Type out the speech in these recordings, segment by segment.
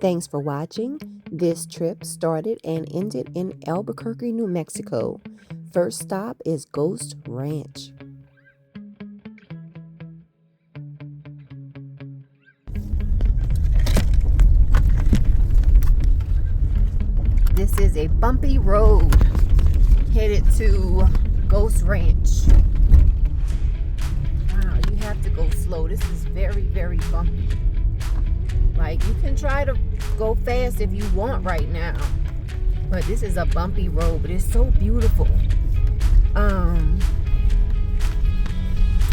Thanks for watching. This trip started and ended in Albuquerque, New Mexico. First stop is Ghost Ranch. This is a bumpy road headed to Ghost Ranch. Wow, you have to go slow. This is very, very bumpy. Like, you can try to go fast if you want right now, but this is a bumpy road, but it's so beautiful. I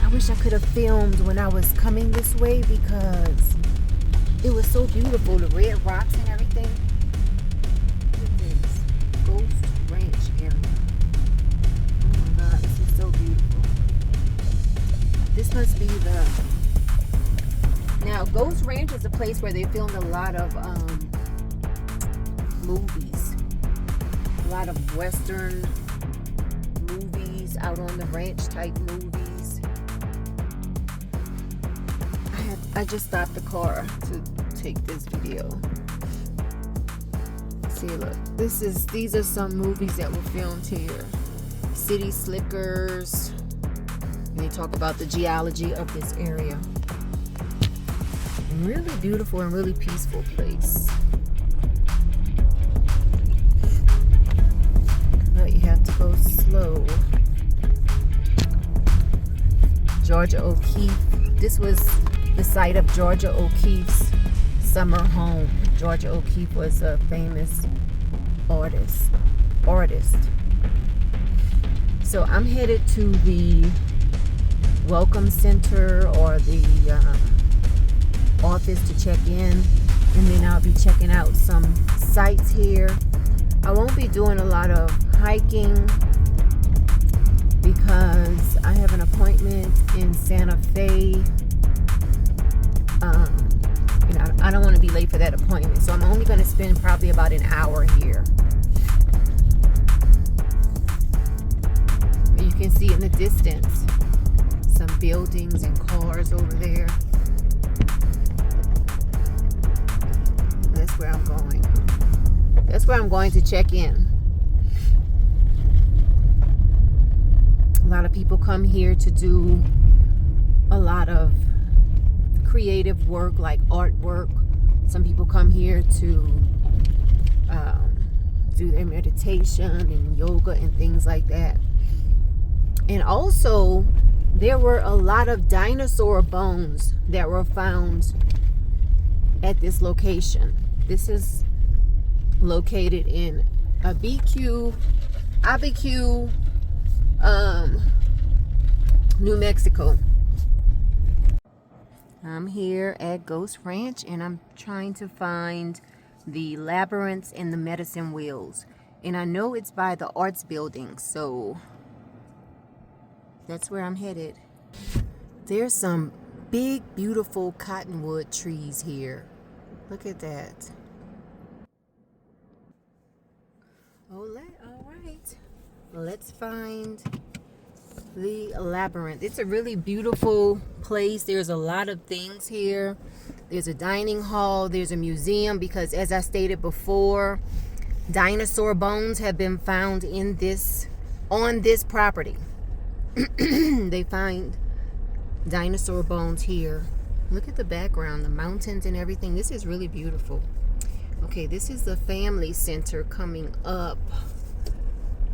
wish I could have filmed when I was coming this way because it was so beautiful, the red rocks and everything. Look at this Ghost Ranch area. Oh my god, this is so beautiful. This must be now, Ghost Ranch is a place where they filmed a lot of movies. A lot of Western movies, out on the ranch type movies. I just stopped the car to take this video. See, look, these are some movies that were filmed here. City Slickers. And they talk about the geology of this area. Really beautiful and really peaceful place. But you have to go slow. Georgia O'Keeffe. This was the site of Georgia O'Keeffe's summer home. Georgia O'Keeffe was a famous artist. So I'm headed to the Welcome Center or the office to check in, and then I'll be checking out some sites here. I won't be doing a lot of hiking because I have an appointment in Santa Fe. I don't want to be late for that appointment, so I'm only going to spend probably about an hour here. You can see in the distance some buildings and cars over there. That's where I'm going. That's where I'm going to check in. A lot of people come here to do a lot of creative work, like artwork. Some people come here to do their meditation and yoga and things like that. And also, there were a lot of dinosaur bones that were found at this location. This is located in Abiquiu, New Mexico. I'm here at Ghost Ranch and I'm trying to find the labyrinths and the medicine wheels. And I know it's by the arts building, so that's where I'm headed. There's some big, beautiful cottonwood trees here. Look at that. All right. Let's find the labyrinth. It's a really beautiful place. There's a lot of things here. There's a dining hall. There's a museum because, as I stated before, dinosaur bones have been found on this property. They find dinosaur bones here. Look at the background, the mountains and everything. This is really beautiful. Okay, this is the family center coming up.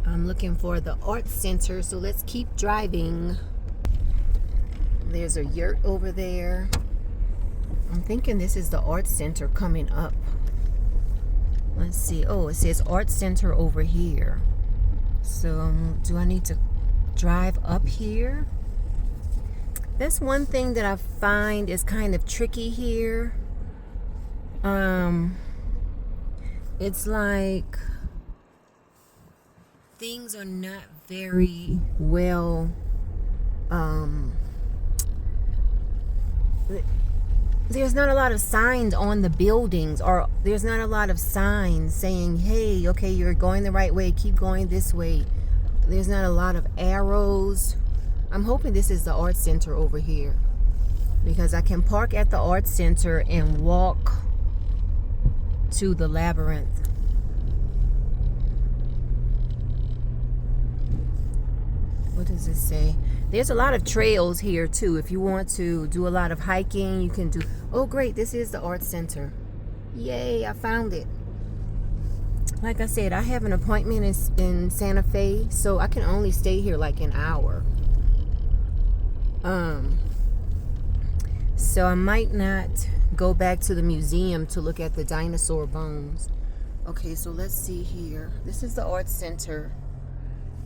I'm looking for the art center, so let's keep driving. There's a yurt over there. I'm thinking this is the art center coming up. Let's see. Oh, it says art center over here. So do I need to drive up here? That's one thing that I find is kind of tricky here. It's like things are not very well there's not a lot of signs on the buildings, or there's not a lot of signs saying, hey, okay, you're going the right way, keep going this way. There's not a lot of arrows. I'm hoping this is the art center over here, because I can park at the art center and walk to the labyrinth. What does it say? There's a lot of trails here too. If you want to do a lot of hiking, you can do. Oh great, this is the art center. Yay, I found it. Like I said, I have an appointment in Santa Fe, so I can only stay here like an hour. So I might not go back to the museum to look at the dinosaur bones. Okay, so let's see here. This is the art center,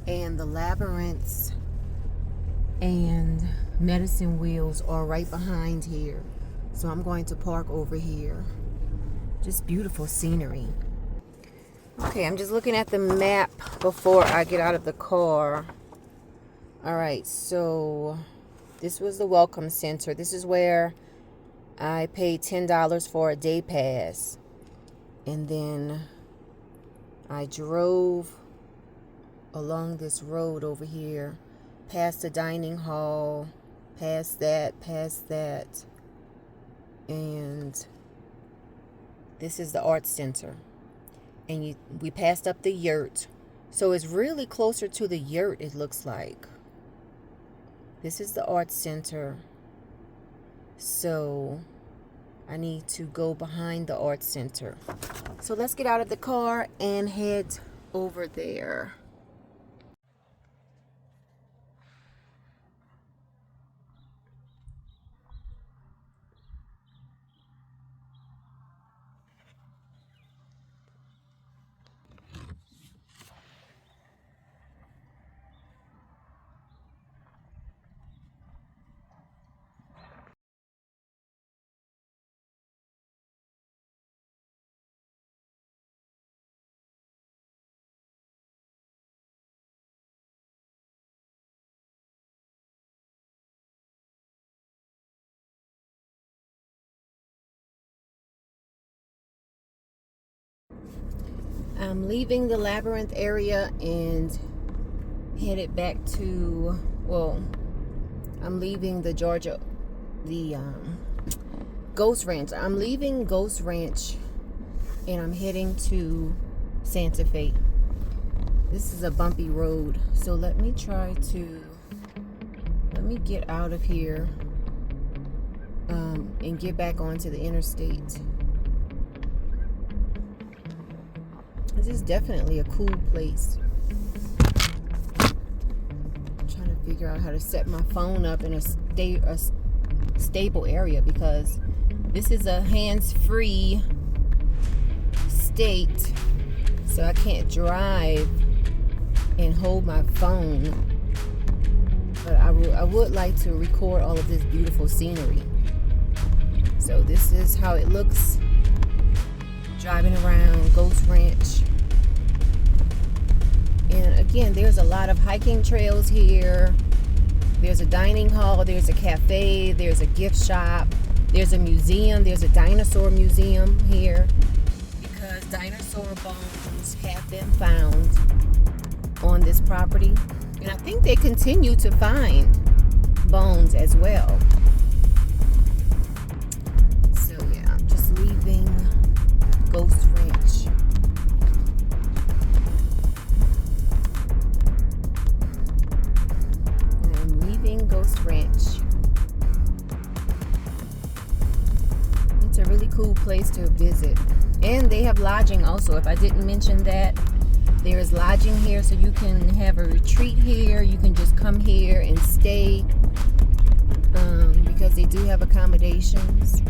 and the labyrinths and medicine wheels are right behind here. So I'm going to park over here. Just beautiful scenery. Okay, I'm just looking at the map before I get out of the car. Alright, so this was the welcome center. This is where I paid $10 for a day pass. And then I drove along this road over here, past the dining hall, past that, and this is the art center. And we passed up the yurt, so it's really closer to the yurt, it looks like. This is the art center, so I need to go behind the art center. So let's get out of the car and head over there. I'm leaving the labyrinth area and headed back to, well, I'm leaving the Ghost Ranch. I'm leaving Ghost Ranch and I'm heading to Santa Fe. This is a bumpy road, so let me get out of here and get back onto the interstate. This is definitely a cool place. I'm trying to figure out how to set my phone up in a stable area, because this is a hands-free state, so I can't drive and hold my phone. But I would like to record all of this beautiful scenery. So this is how it looks driving around Ghost Ranch. And again, there's a lot of hiking trails here. There's a dining hall, there's a cafe, there's a gift shop, there's a museum, there's a dinosaur museum here, because dinosaur bones have been found on this property. And I think they continue to find bones as well. So yeah, I'm just leaving Ghost Ranch. I'm leaving Ghost Ranch. It's a really cool place to visit. And they have lodging also. If I didn't mention that, there is lodging here, so you can have a retreat here. You can just come here and stay, because they do have accommodations.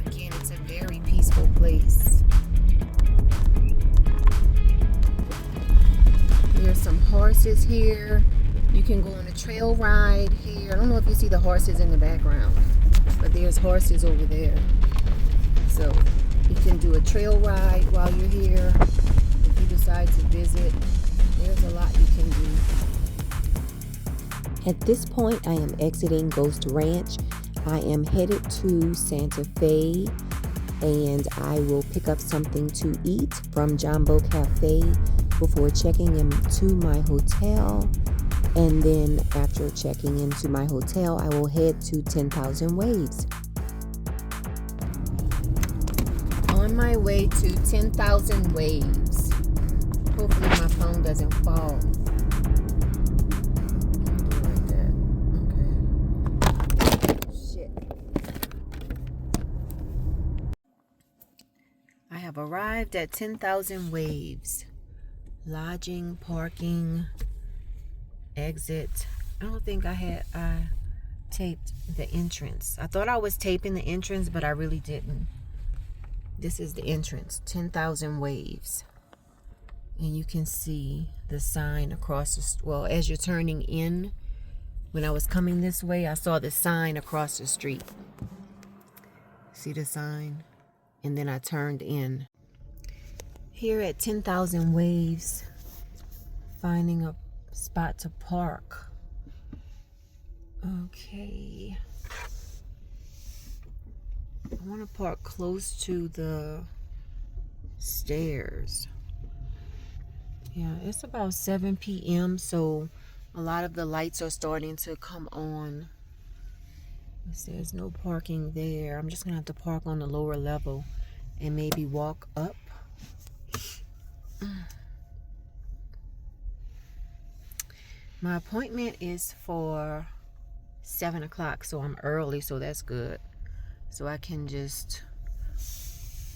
Again, it's a very peaceful place. There's some horses here. You can go on a trail ride here. I don't know if you see the horses in the background, but there's horses over there. So you can do a trail ride while you're here. If you decide to visit, there's a lot you can do. At this point, I am exiting Ghost Ranch. I am headed to Santa Fe, and I will pick up something to eat from Jumbo Cafe before checking into my hotel. And then after checking into my hotel, I will head to 10,000 Waves. On On my way to 10,000 waves. Hopefully my phone doesn't fall. Like that. Okay. Shit. I have arrived at 10,000 waves. Lodging, parking, exit. I don't think I taped the entrance. I thought I was taping the entrance, but I really didn't. This is the entrance, 10,000 waves. And you can see the sign across the, well, as you're turning in. When I was coming this way, I saw the sign across the street. See the sign? And then I turned in. Here at 10,000 waves, finding a spot to park. Okay. I want to park close to the stairs. Yeah, it's about 7 p.m. so a lot of the lights are starting to come on. It says no parking there. I'm just gonna have to park on the lower level and maybe walk up. My appointment is for 7 o'clock, so I'm early, so that's good. So I can just,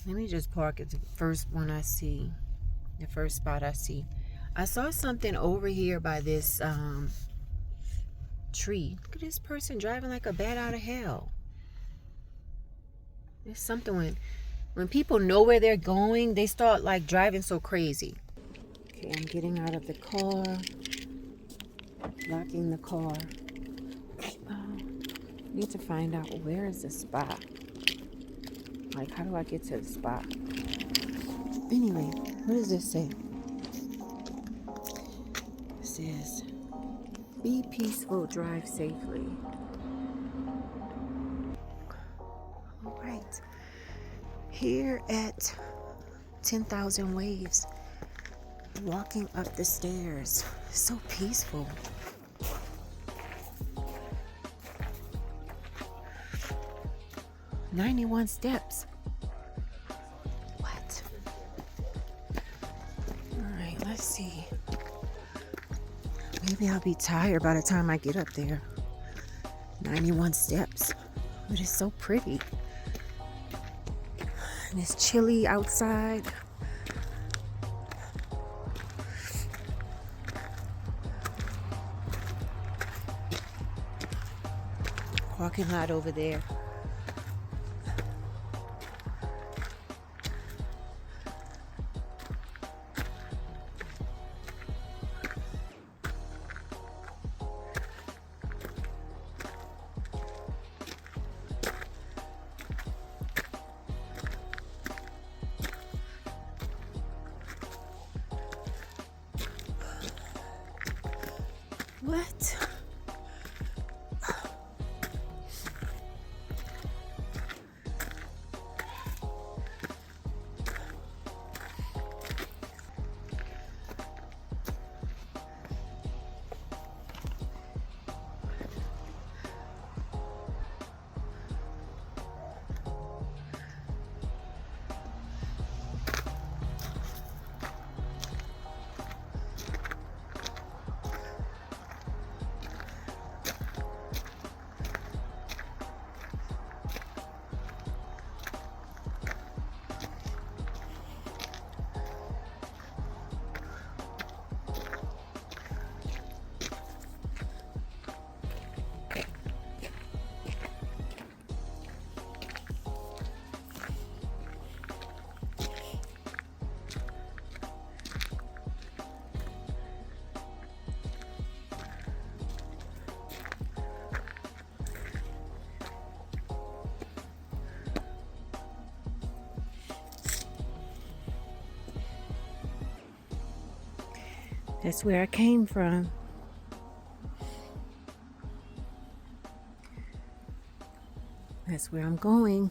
let me just park at the first one I see, the first spot I see. I saw something over here by this tree. Look at this person driving like a bat out of hell. There's something when people know where they're going, they start like driving so crazy. Okay, I'm getting out of the car, locking the car. Need to find out where is the spot. Like, how do I get to the spot? Anyway, what does this say? It says, be peaceful, drive safely. All right. Here at 10,000 waves, walking up the stairs. So peaceful. "91 steps. What? All right, let's see. Maybe I'll be tired by the time I get up there. 91 steps. But it's so pretty. And it's chilly outside. Parking lot over there. What? That's where I came from. That's where I'm going.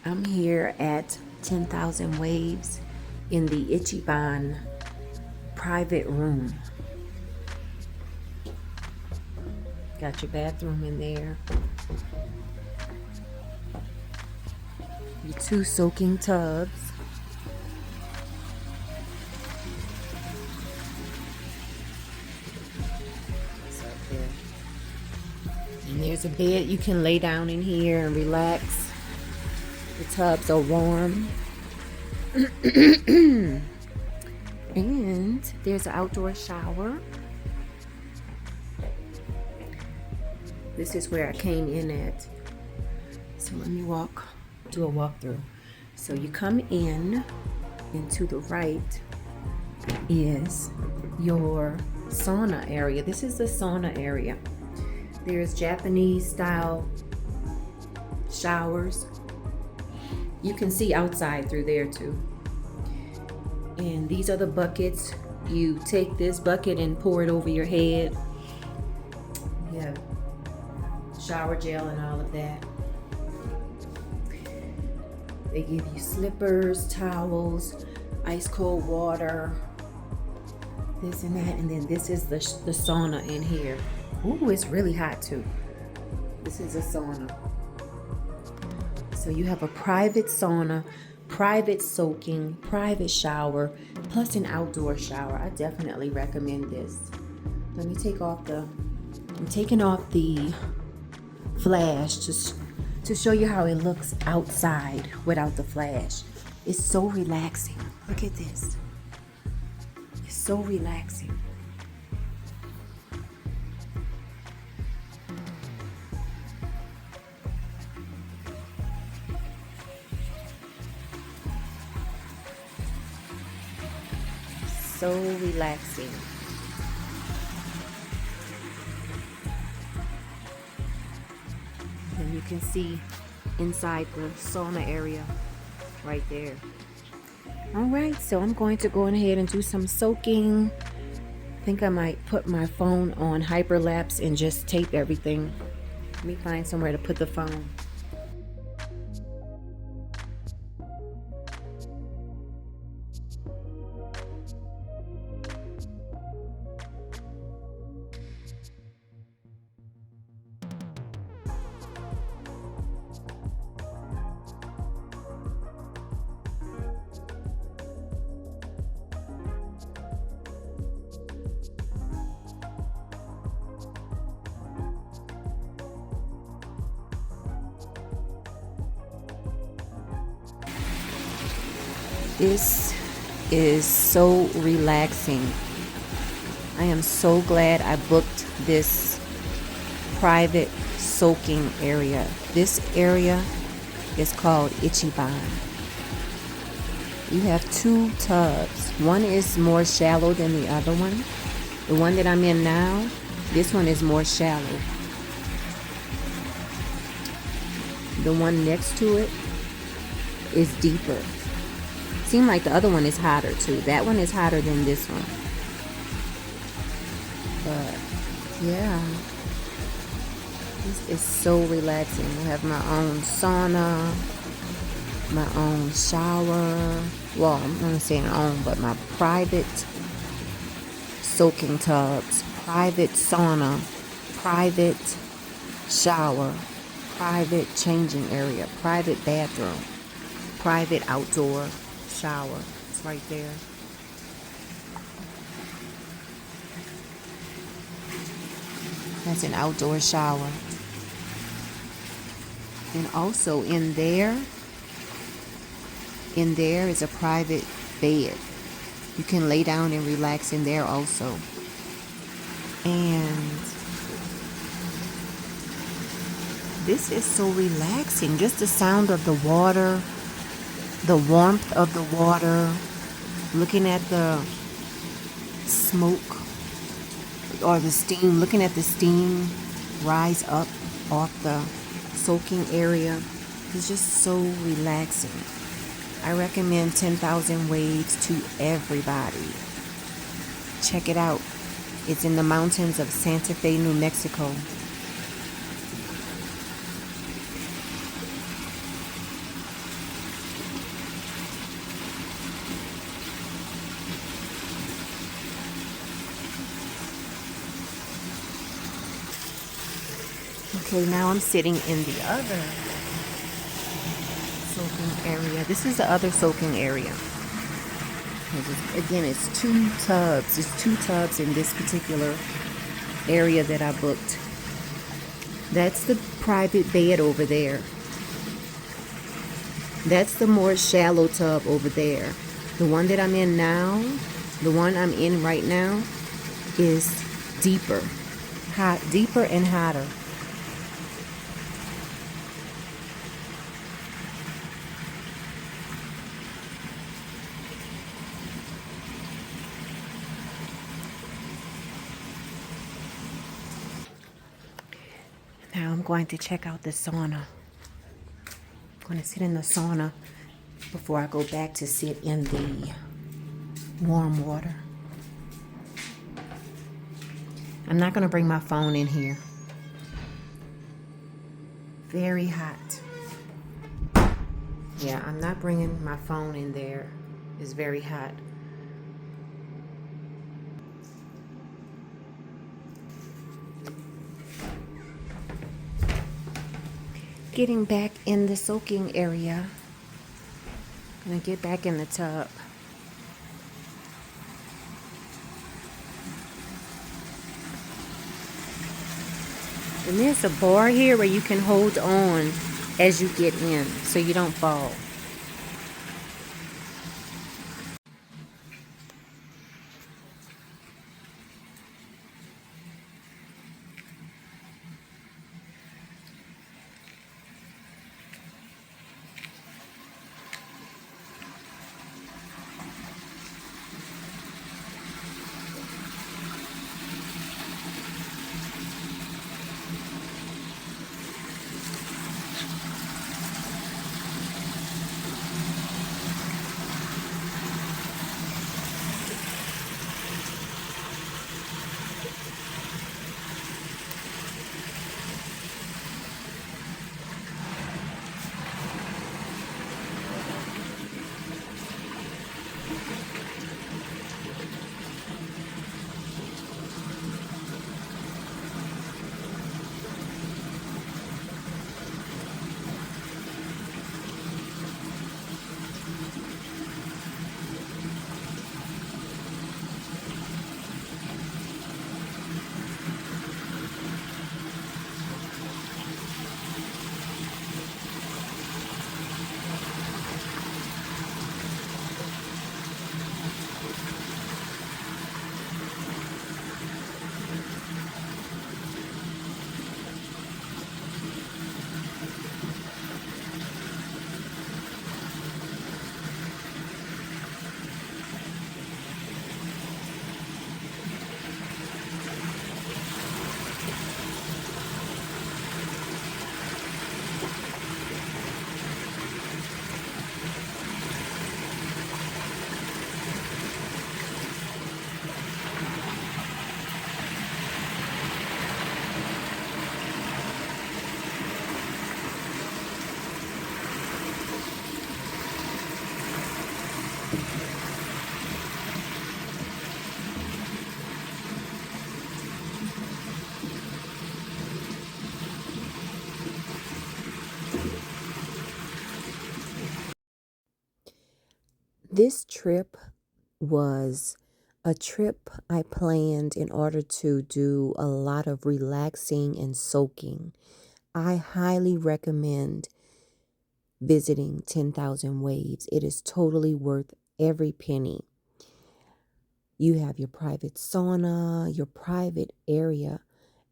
I'm here at 10,000 Waves in the Ichiban private room. Got your bathroom in there. Your 2 soaking tubs. It's up there. And there's a bed you can lay down in here and relax. The tubs are warm. And there's an outdoor shower. This is where I came in at. So let me do a walkthrough. So you come in, and to the right is your sauna area. This is the sauna area. There's Japanese style showers. You can see outside through there too. And these are the buckets. You take this bucket and pour it over your head. You have shower gel and all of that. They give you slippers, towels, ice cold water, this and that. And then this is the sauna in here. Ooh, it's really hot too. This is a sauna. So you have a private sauna, private soaking, private shower, plus an outdoor shower. I definitely recommend this. Let me I'm taking off the flash to show you how it looks outside without the flash. It's so relaxing. Look at this. It's so relaxing. So relaxing. And you can see inside the sauna area right there. All right, so I'm going to go ahead and do some soaking. I think I might put my phone on hyperlapse and just tape everything. Let me find somewhere to put the phone. This is so relaxing. I am so glad I booked this private soaking area. This area is called Ichiban. You have 2 tubs. One is more shallow than the other one. The one that I'm in now, this one is more shallow. The one next to it is deeper. Seems like the other one is hotter too. That one is hotter than this one. But yeah, this is so relaxing. I have my own sauna, my own shower. Well, I'm not saying own, but my private soaking tubs, private sauna, private shower, private changing area, private bathroom, private outdoor shower. It's right there. That's an outdoor shower. And also in there is a private bed. You can lay down and relax in there also. And this is so relaxing. Just the sound of the water, the warmth of the water, looking at the smoke or the steam, looking at the steam rise up off the soaking area. It's just so relaxing. I recommend 10,000 Waves to everybody. Check it out. It's in the mountains of Santa Fe, New Mexico. Okay, now I'm sitting in the other soaking area. This is the other soaking area. Again, it's two tubs. It's two tubs in this particular area that I booked. That's the private bed over there. That's the more shallow tub over there. The one that I'm in now, the one I'm in right now, is deeper. Deeper and hotter. Now I'm going to check out the sauna. I'm going to sit in the sauna before I go back to sit in the warm water. I'm not going to bring my phone in here. Very hot. Yeah, I'm not bringing my phone in there. It's very hot. Getting back in the soaking area. Gonna get back in the tub. And there's a bar here where you can hold on as you get in so you don't fall. This trip was a trip I planned in order to do a lot of relaxing and soaking. I highly recommend visiting 10,000 Waves. It is totally worth every penny. You have your private sauna, your private area,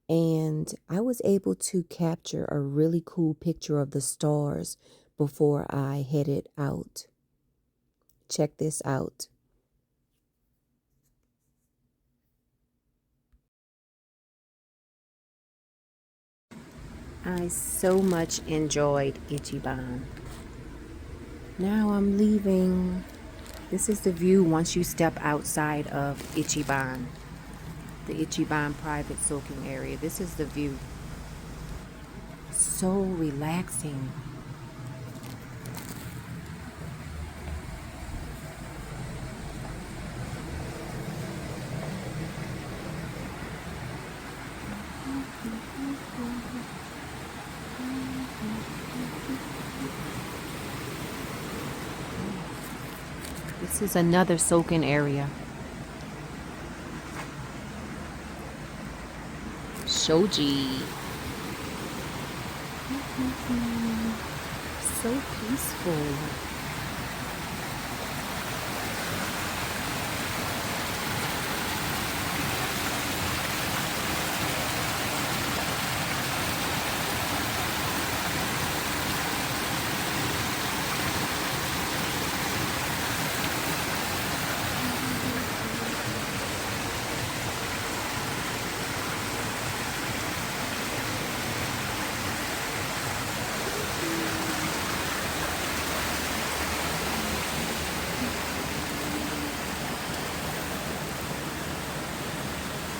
and I was able to capture a really cool picture of the stars before I headed out. Check this out. I so much enjoyed Ichiban. Now I'm leaving. This is the view once you step outside of Ichiban, the Ichiban private soaking area. This is the view. So relaxing. This is another soaking area. Shoji. So peaceful.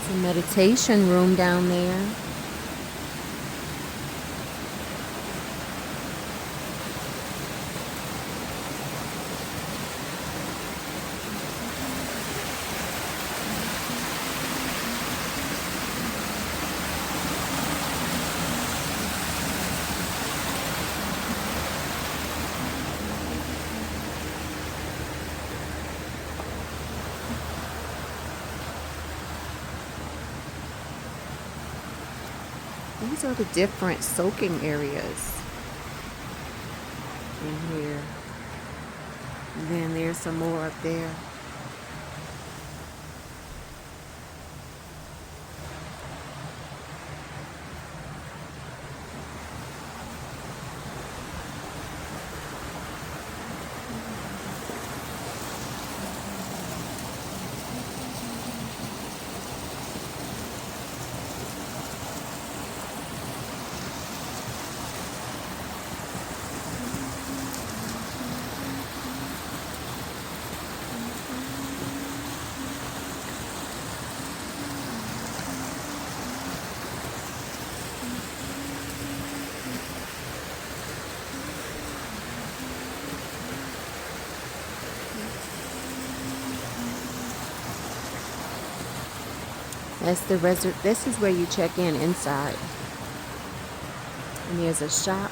A meditation room down there. These are the different soaking areas in here. And then there's some more up there. That's the this is where you check in inside. And there's a shop.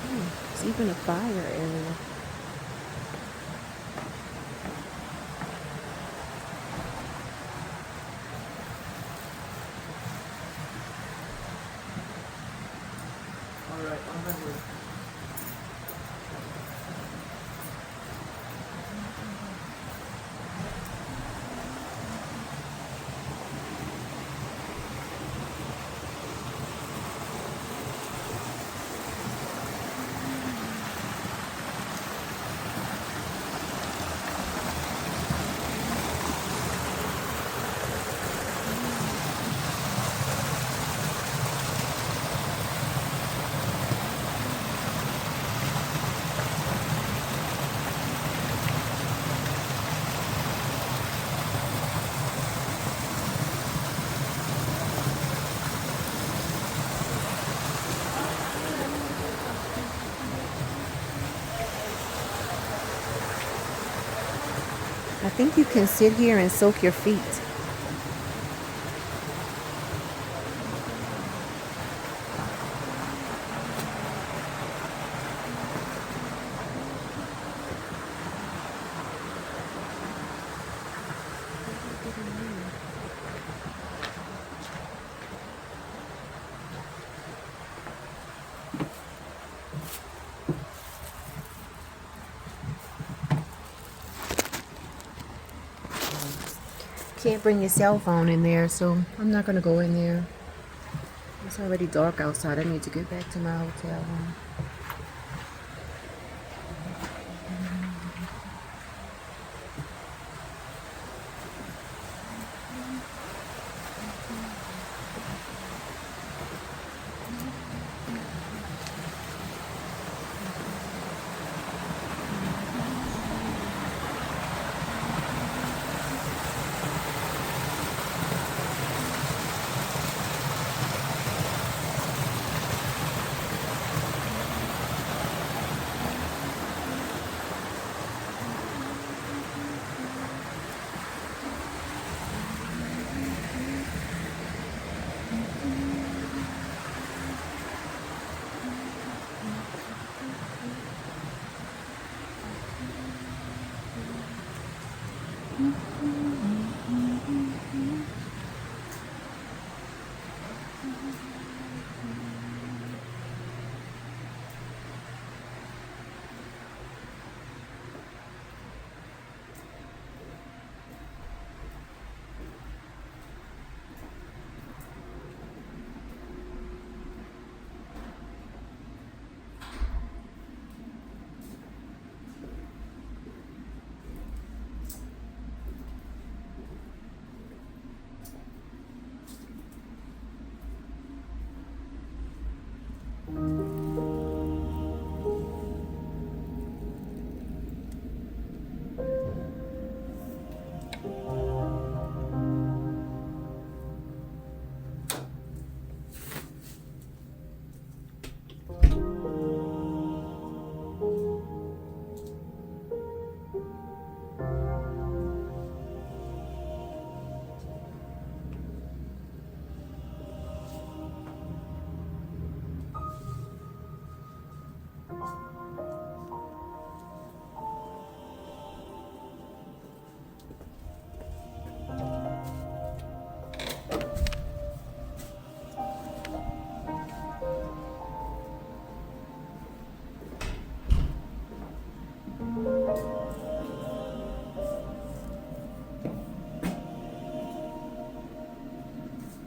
There's even a fire area. All right, on my way. I think you can sit here and soak your feet. Can't bring your cell phone in there, so I'm not gonna go in there. It's already dark outside. I need to get back to my hotel room.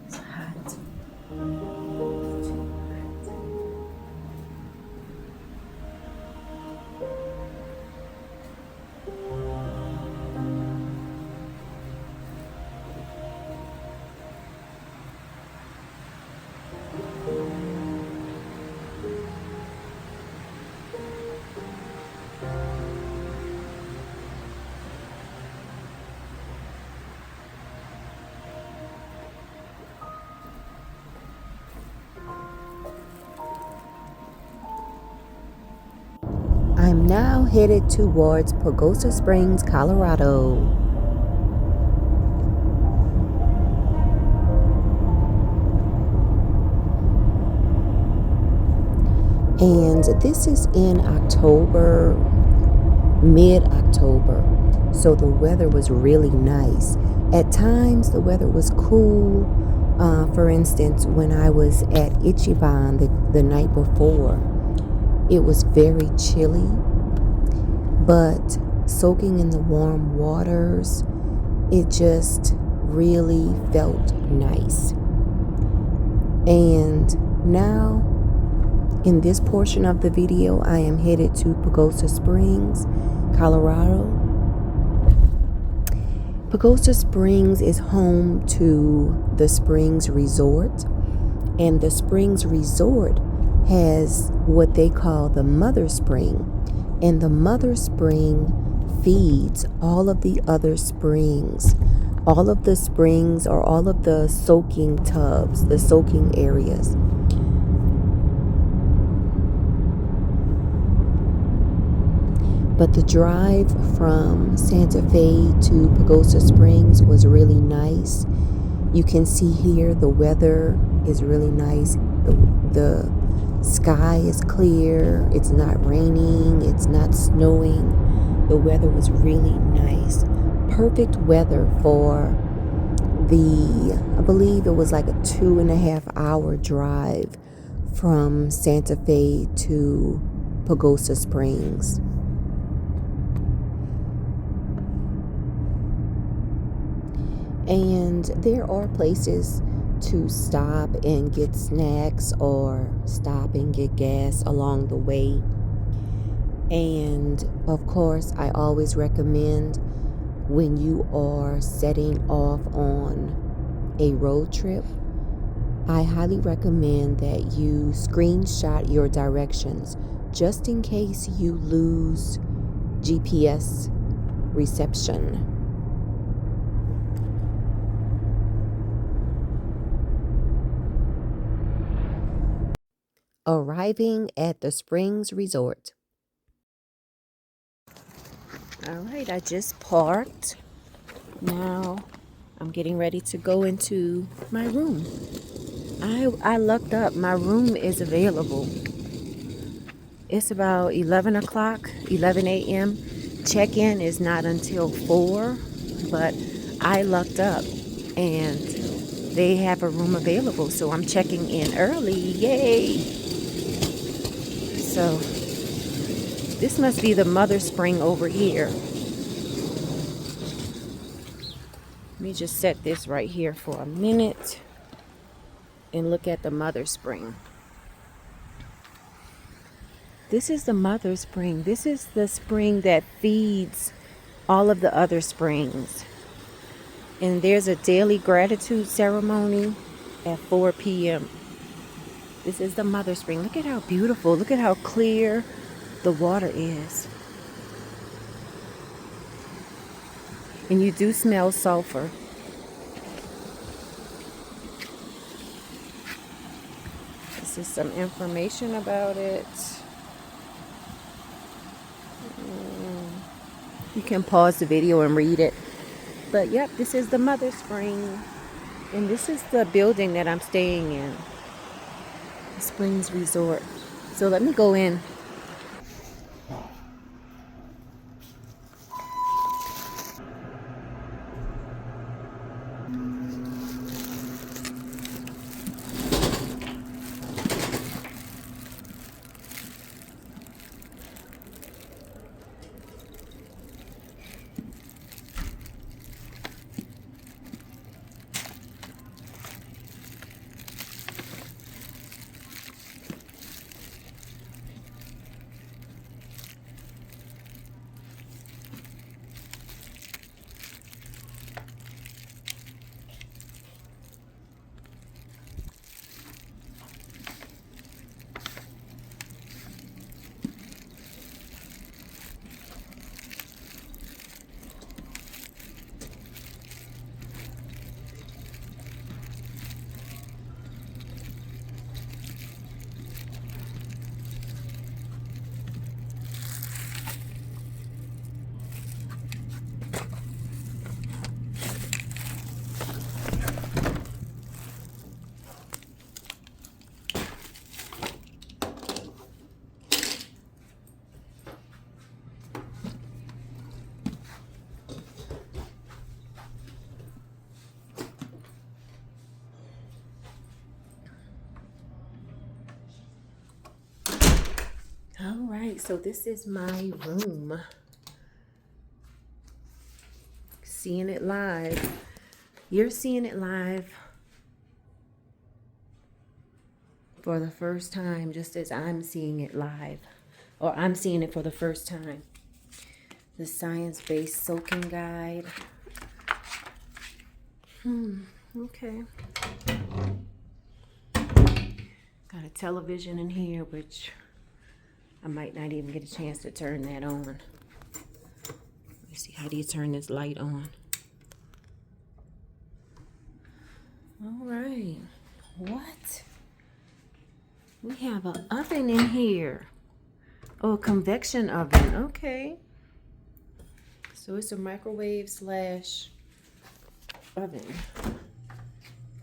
It's hot. I'm now headed towards Pagosa Springs, Colorado. And this is in October, mid-October. So the weather was really nice. At times the weather was cool. For instance, when I was at Itinerary the night before, it was very chilly, but soaking in the warm waters, it just really felt nice. And now, in this portion of the video, I am headed to Pagosa Springs, Colorado. Pagosa Springs is home to the Springs Resort, and the Springs Resort has what they call the Mother Spring, and the Mother Spring feeds all of the other springs. All of the springs or all of the soaking tubs, the soaking areas. But the drive from Santa Fe to Pagosa Springs was really nice. You can see here the weather is really nice. The sky is clear. It's not raining. It's not snowing. The weather was really nice. Perfect weather for I believe it was like a 2.5 hour drive from Santa Fe to Pagosa Springs. And there are places to stop and get snacks or stop and get gas along the way. And of course, I always recommend when you are setting off on a road trip, I highly recommend that you screenshot your directions just in case you lose GPS reception. Arriving at the Springs Resort. All right, I just parked. Now I'm getting ready to go into my room. I looked up. My room is available. It's about 11 o'clock, 11 a.m. Check-in is not until 4, but I lucked up and they have a room available, so I'm checking in early. Yay! So this must be the mother spring over here. Let me just set this right here for a minute and look at the mother spring. This is the mother spring. This is the spring that feeds all of the other springs. And there's a daily gratitude ceremony at 4 p.m. This is the mother spring. Look at how beautiful. Look at how clear the water is. And you do smell sulfur. This is some information about it. You can pause the video and read it. But yep, this is the mother spring. And this is the building that I'm staying in. The Springs Resort. So let me go in. All right, so this is my room. Seeing it live. You're seeing it live for the first time, just as I'm seeing it live. Or I'm seeing it for the first time. The science-based soaking guide. Okay. Got a television in here, which I might not even get a chance to turn that on. Let me see, how do you turn this light on? All right. What? We have an oven in here. Oh, a convection oven. Okay. So it's a microwave slash oven.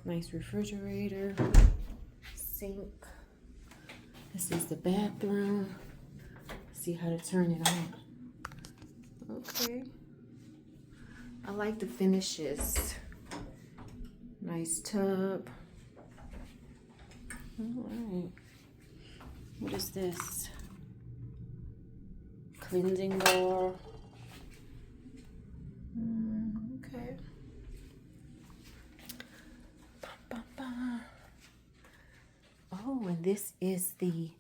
Nice refrigerator. Sink. This is the bathroom. See how to turn it on. Okay. I like the finishes. Nice tub. All right. What is this? Cleansing bar. Okay. Oh, and this is the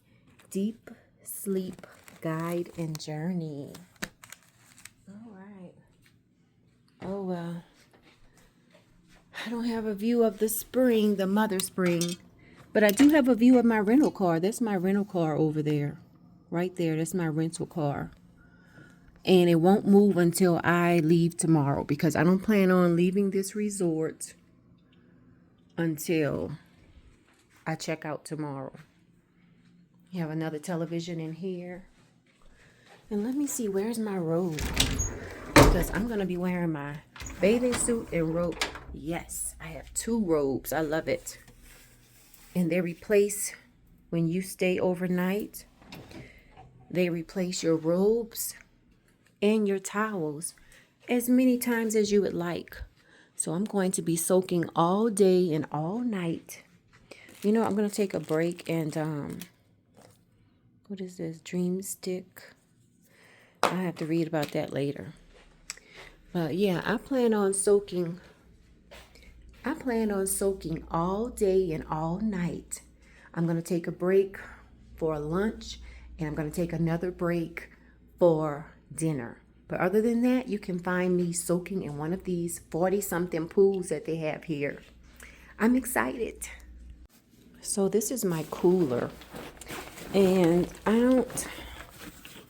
Deep Sleep Guide and Journey. All right. Oh, well. I don't have a view of the spring, the mother spring, but I do have a view of my rental car. That's my rental car over there. Right there. That's my rental car. And it won't move until I leave tomorrow because I don't plan on leaving this resort until I check out tomorrow. You have another television in here. And let me see, where's my robe? Because I'm going to be wearing my bathing suit and robe. Yes, I have 2 robes. I love it. And they replace, when you stay overnight, they replace your robes and your towels. as many times as you would like. So I'm going to be soaking all day and all night. You know, I'm going to take a break and, what is this? Dream stick. I have to read about that later. But yeah, I plan on soaking all day and all night. I'm going to take a break for lunch, and I'm going to take another break for dinner. But other than that, you can find me soaking in one of these 40-something pools that they have here. I'm excited. So this is my cooler. And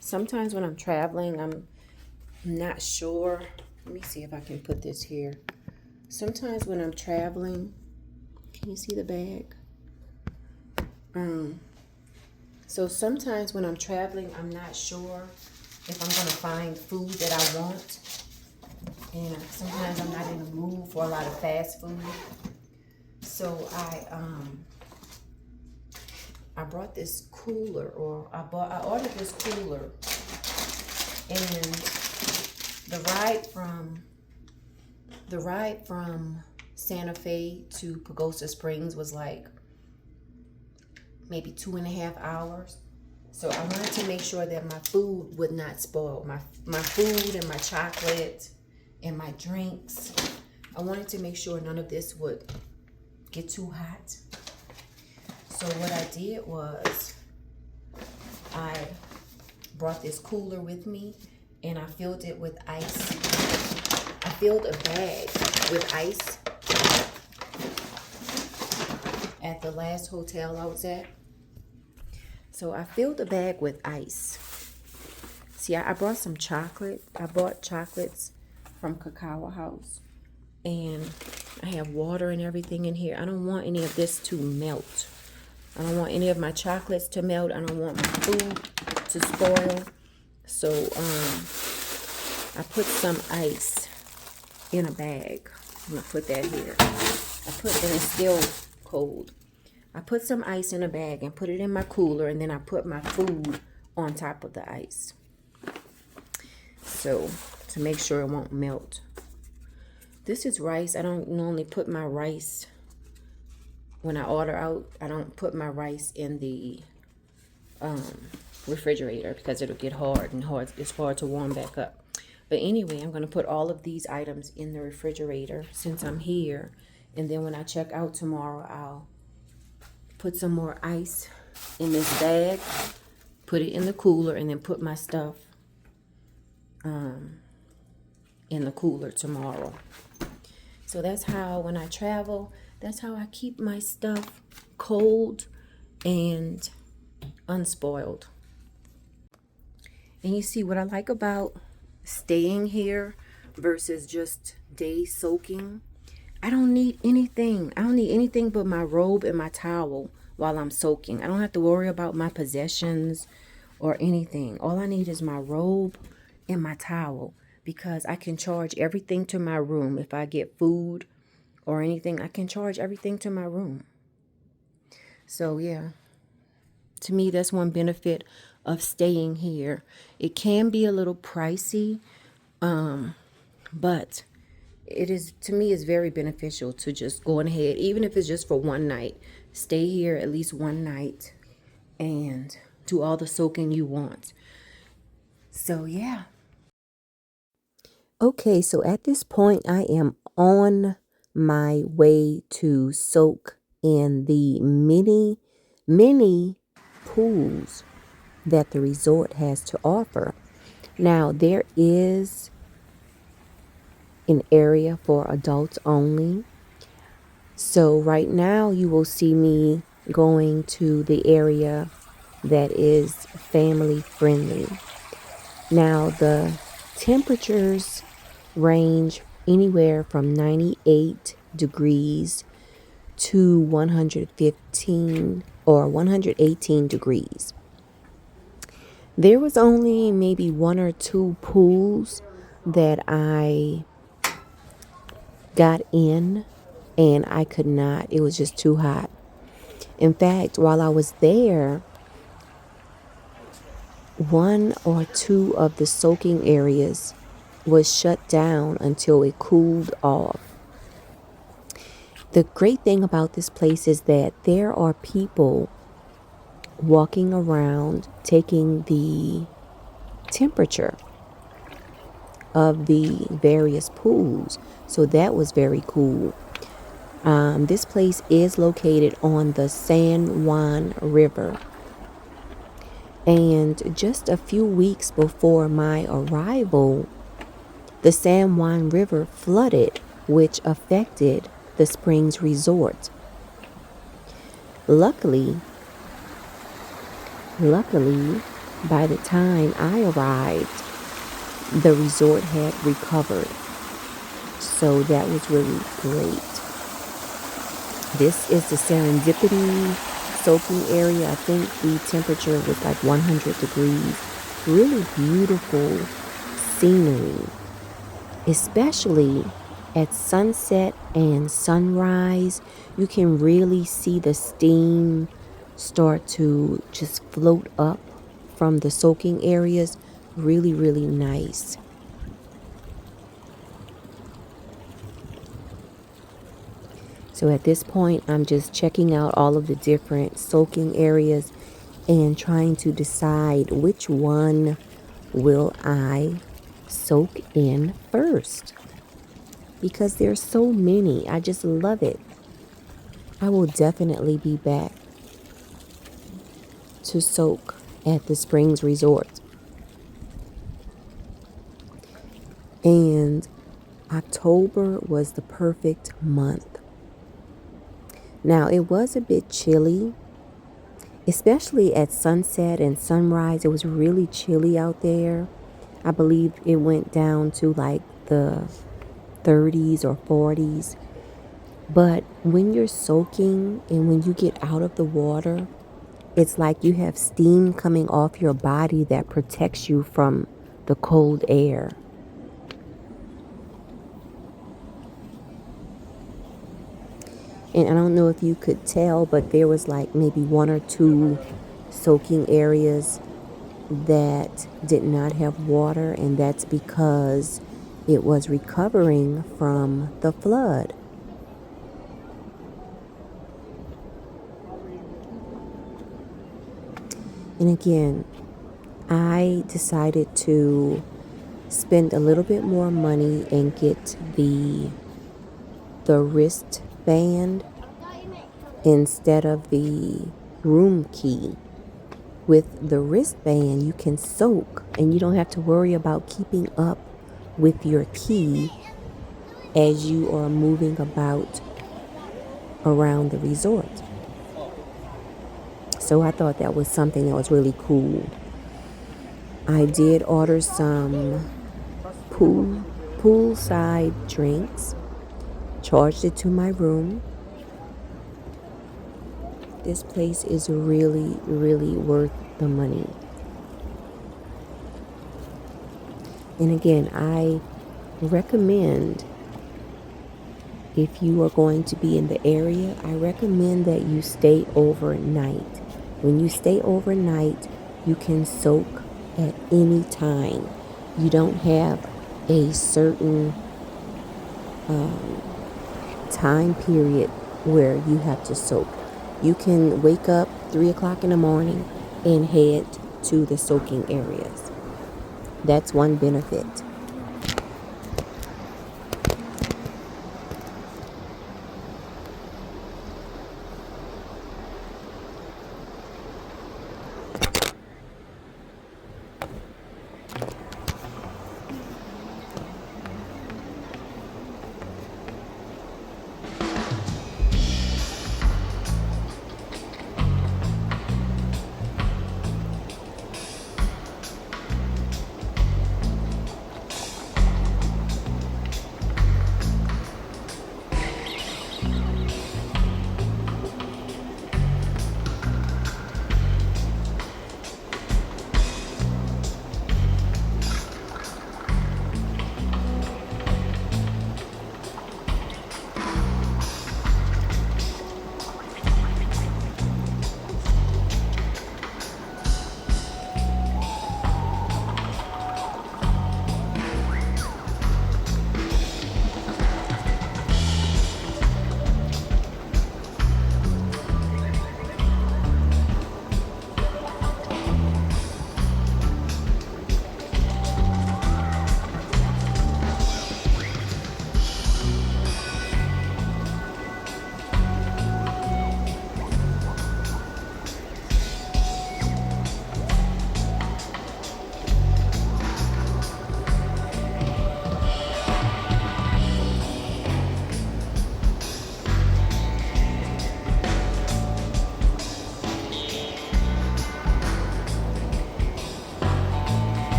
sometimes when I'm traveling, I'm not sure. Let me see if I can put this here. Sometimes when I'm traveling, can you see the bag? So sometimes when I'm traveling, I'm not sure if I'm going to find food that I want. And sometimes I'm not in the mood for a lot of fast food. So I brought this cooler, or I ordered this cooler, and the ride from Santa Fe to Pagosa Springs was like maybe 2.5 hours. So I wanted to make sure that my food would not spoil. My food and my chocolate and my drinks. I wanted to make sure none of this would get too hot. So what I did was I brought this cooler with me, and I filled it with ice. I filled a bag with ice at the last hotel I was at. So I filled the bag with ice. See, I brought some chocolate. I bought chocolates from Cacao House. And I have water and everything in here. I don't want any of this to melt. I don't want any of my chocolates to melt. I don't want my food to spoil. So I put some ice in a bag. I'm going to put that here. And it's still cold. I put some ice in a bag and put it in my cooler, and then I put my food on top of the ice. So, to make sure it won't melt. This is rice. I don't normally put my rice, when I order out, I don't put my rice in the refrigerator because it'll get hard and it's hard to warm back up. But anyway, I'm going to put all of these items in the refrigerator since I'm here. And then when I check out tomorrow, I'll put some more ice in this bag, put it in the cooler, and then put my stuff in the cooler tomorrow. So that's how, when I travel, that's how I keep my stuff cold and unspoiled. And you see what I like about staying here versus just day soaking. I don't need anything. I don't need anything but my robe and my towel while I'm soaking. I don't have to worry about my possessions or anything. All I need is my robe and my towel, because I can charge everything to my room. If I get food or anything, I can charge everything to my room. So yeah, to me, that's one benefit of staying here. It can be a little pricey, but it is, to me, is very beneficial to just go ahead, even if it's just for one night. Stay here at least one night and do all the soaking you want. So yeah. Okay, so at this point, I am on my way to soak in the many pools that the resort has to offer. Now, there is an area for adults only. So right now you will see me going to the area that is family friendly. Now, the temperatures range anywhere from 98 degrees to 115 or 118 degrees. There was only maybe one or two pools that I got in, and I could not. It was just too hot. In fact, while I was there, one or two of the soaking areas was shut down until it cooled off. The great thing about this place is that there are people walking around taking the temperature of the various pools. So that was very cool. This place is located on the San Juan River. And just a few weeks before my arrival, the San Juan River flooded, which affected the Springs Resort. Luckily, by the time I arrived, the resort had recovered. So that was really great. This is the Serendipity soaking area. I think the temperature was like 100 degrees. Really beautiful scenery, especially at sunset and sunrise. You can really see the steam start to just float up from the soaking areas. Really, really nice. So at this point, I'm just checking out all of the different soaking areas and trying to decide which one will I soak in first, because there's so many. I just love it. I will definitely be back to soak at the Springs Resort. And October was the perfect month. Now, it was a bit chilly, especially at sunset and sunrise. It was really chilly out there. I believe it went down to like the 30s or 40s. But when you're soaking and when you get out of the water, it's like you have steam coming off your body that protects you from the cold air. And I don't know if you could tell, but there was like maybe one or two soaking areas that did not have water, and that's because it was recovering from the flood. And again, I decided to spend a little bit more money and get the wristband instead of the room key. With the wristband, you can soak and you don't have to worry about keeping up with your key as you are moving about around the resort. So I thought that was something that was really cool. I did order some poolside drinks, charged it to my room. This place is really, really worth the money. And again, I recommend, if you are going to be in the area, I recommend that you stay overnight. When you stay overnight, you can soak at any time. You don't have a certain time period where you have to soak. You can wake up 3 o'clock in the morning and head to the soaking areas. That's one benefit.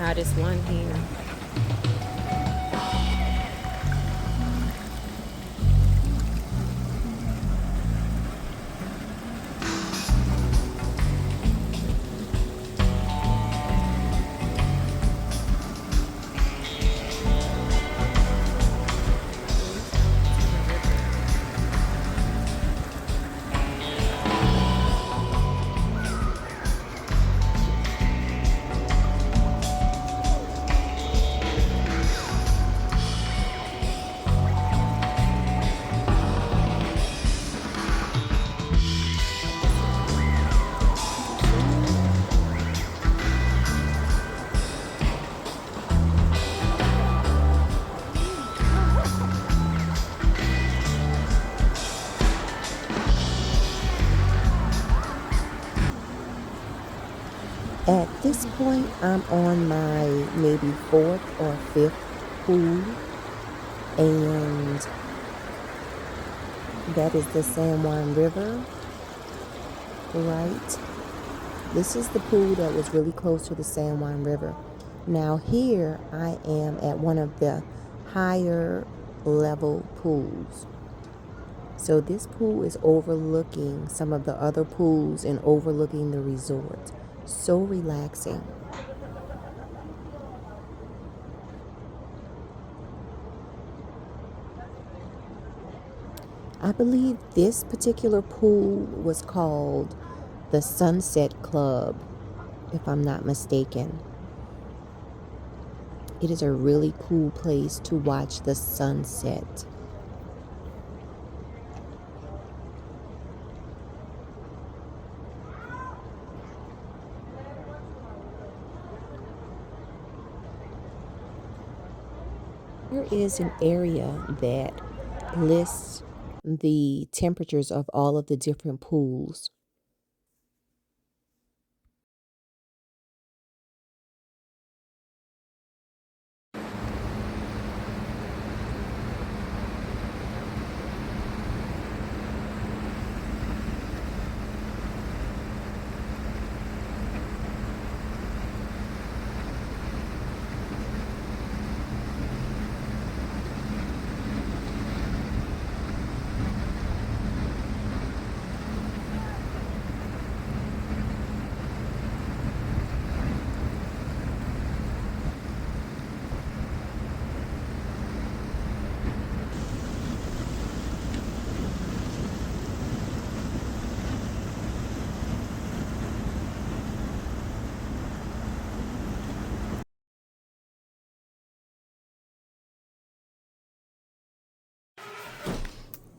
hottest one here. At this point, I'm on my maybe fourth or fifth pool, and that is the San Juan River, right? This is the pool that was really close to the San Juan River. Now here I am at one of the higher level pools. So this pool is overlooking some of the other pools and overlooking the resort. So relaxing. I believe this particular pool was called the Sunset Club, if I'm not mistaken. It is a really cool place to watch the sunset. Here is an area that lists the temperatures of all of the different pools.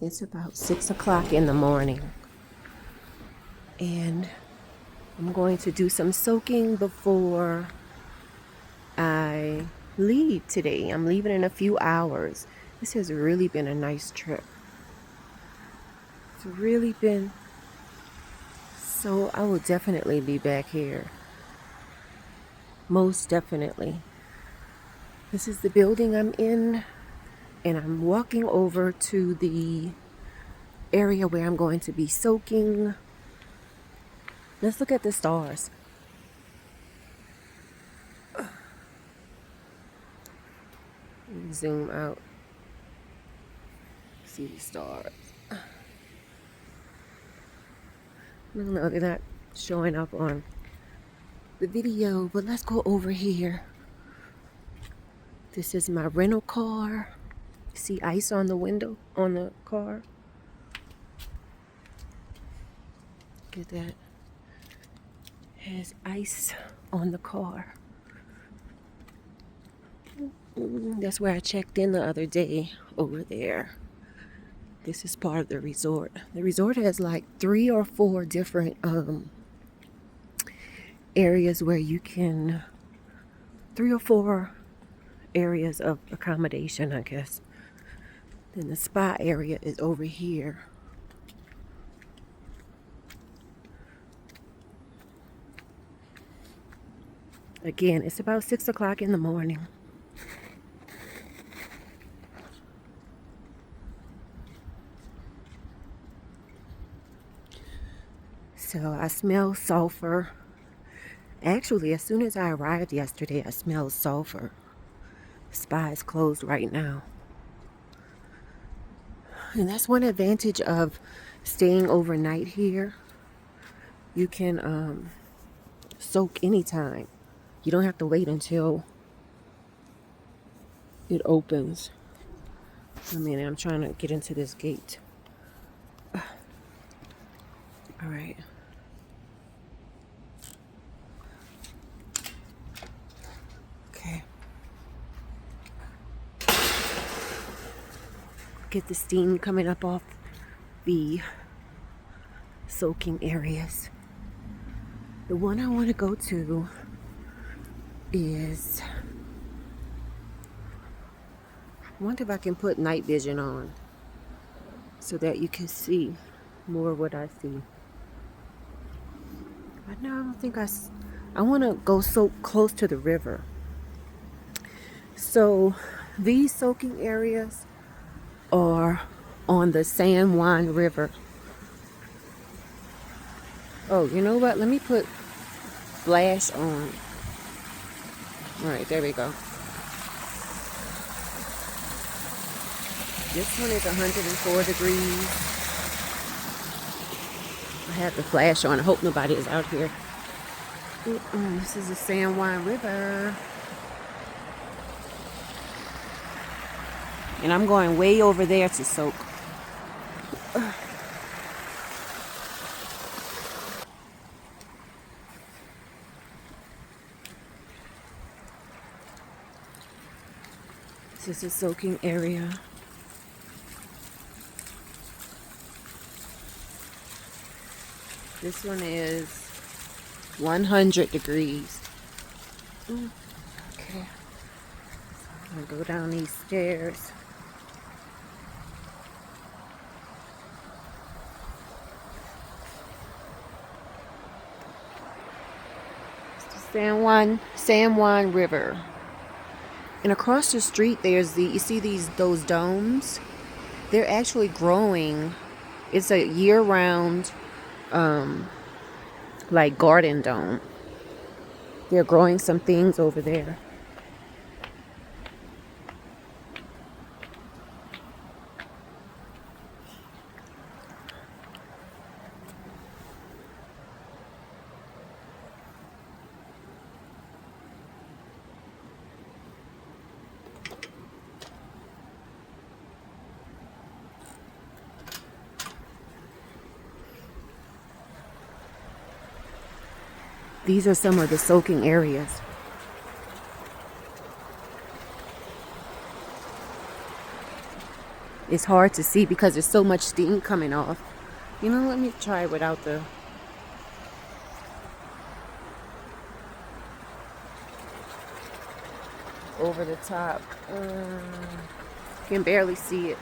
It's about 6 o'clock in the morning, and I'm going to do some soaking before I leave today. I'm leaving in a few hours. This has really been a nice trip. It's really been, so I will definitely be back here. Most definitely. This is the building I'm in, and I'm walking over to the area where I'm going to be soaking. Let's look at the stars. Zoom out. See the stars. No, they're not showing up on the video, but let's go over here. This is my rental car. See ice on the window on the car. Look at that. Has ice on the car. That's where I checked in the other day, over there. This is part of the resort. The resort has like 3 or 4 different areas where you can, 3 or 4 areas of accommodation, I guess. Then the spa area is over here. Again, it's about 6 o'clock in the morning. So I smell sulfur. Actually, as soon as I arrived yesterday, I smelled sulfur. Spa is closed right now. And that's one advantage of staying overnight here. You can soak anytime. You don't have to wait until it opens. I mean, I'm trying to get into this gate. All right. Okay. Get the steam coming up off the soaking areas. The one I want to go to is, I wonder if I can put night vision on so that you can see more of what I see. But no, I don't think I want to go so close to the river. So these soaking areas are on the San Juan River. Oh, you know what? Let me put flash on. All right, there we go. This one is 104 degrees. I have the flash on. I hope nobody is out here. This is the San Juan River. And I'm going way over there to soak. This is a soaking area. This one is 100 degrees. Okay. I'm gonna go down these stairs. San Juan River. And across the street there's you see those domes? They're actually growing. It's a year-round like garden dome. They're growing some things over there. These are some of the soaking areas. It's hard to see because there's so much steam coming off. You know, let me try it without the... over the top. Can barely see it.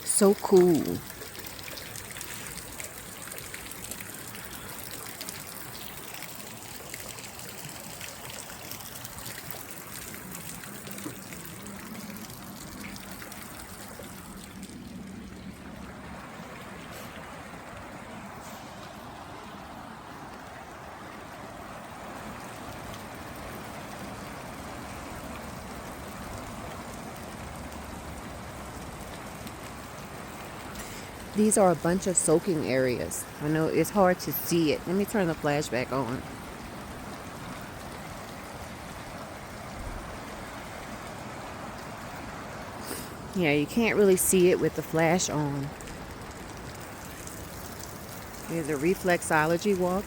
So cool. These are a bunch of soaking areas. I know it's hard to see it. Let me turn the flash back on. Yeah, you can't really see it with the flash on. There's a reflexology walk.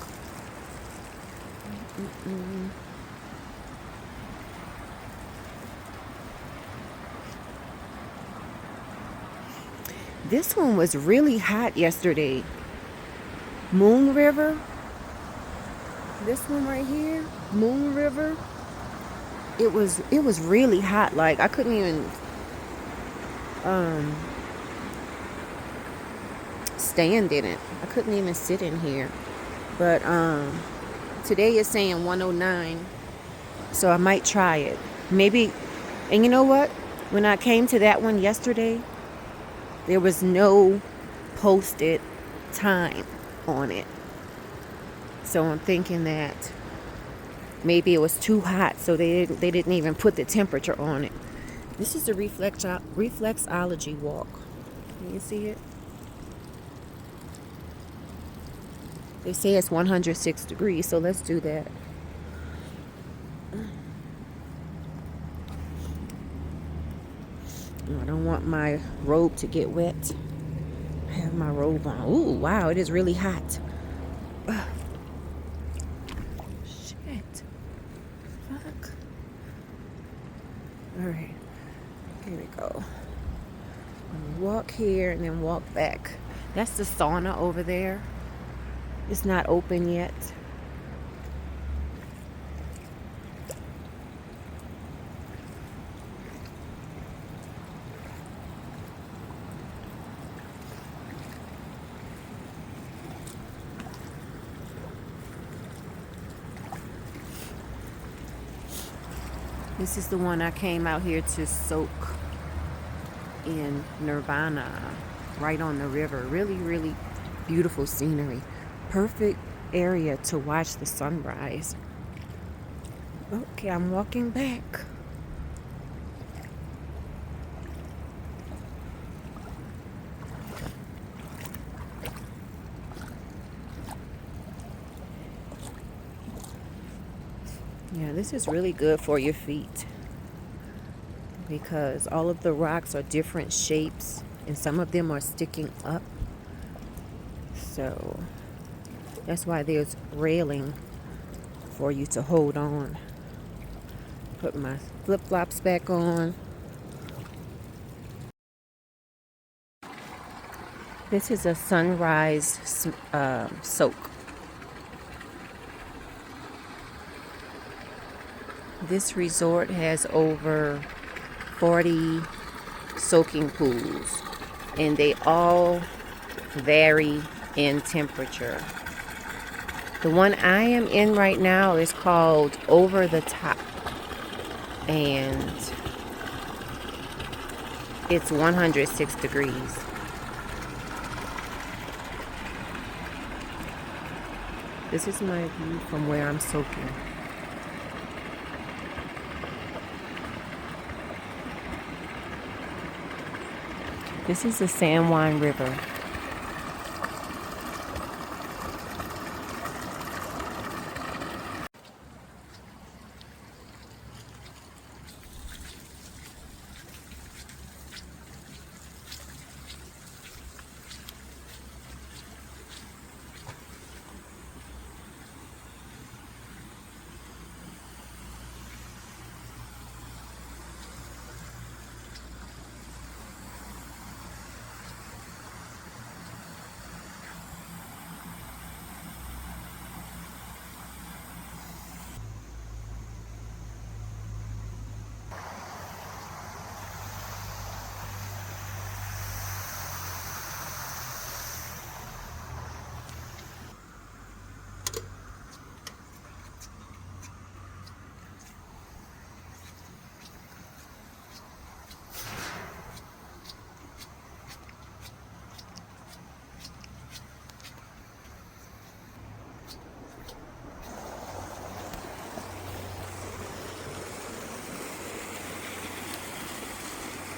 This one was really hot yesterday. Moon River. This one right here, Moon River. It was really hot. Like I couldn't even stand in it. I couldn't even sit in here. But today is saying 109. So I might try it. Maybe. And you know what? When I came to that one yesterday, there was no posted time on it. So I'm thinking that maybe it was too hot, so they didn't even put the temperature on it. This is the reflexology walk. Can you see it? They say it's 106 degrees, so let's do that. I don't want my robe to get wet. I have my robe on. Ooh, wow, it is really hot. Shit. Fuck. All right. Here we go. Walk here and then walk back. That's the sauna over there. It's not open yet. This is the one I came out here to soak in Nirvana, right on the river. Really, really beautiful scenery. Perfect area to watch the sunrise. Okay, I'm walking back. Yeah, this is really good for your feet because all of the rocks are different shapes and some of them are sticking up. So that's why there's railing for you to hold on. Put my flip-flops back on. This is a sunrise soak. This resort has over 40 soaking pools, and they all vary in temperature. The one I am in right now is called Over the Top, and it's 106 degrees. This is my view from where I'm soaking. This is the San Juan River.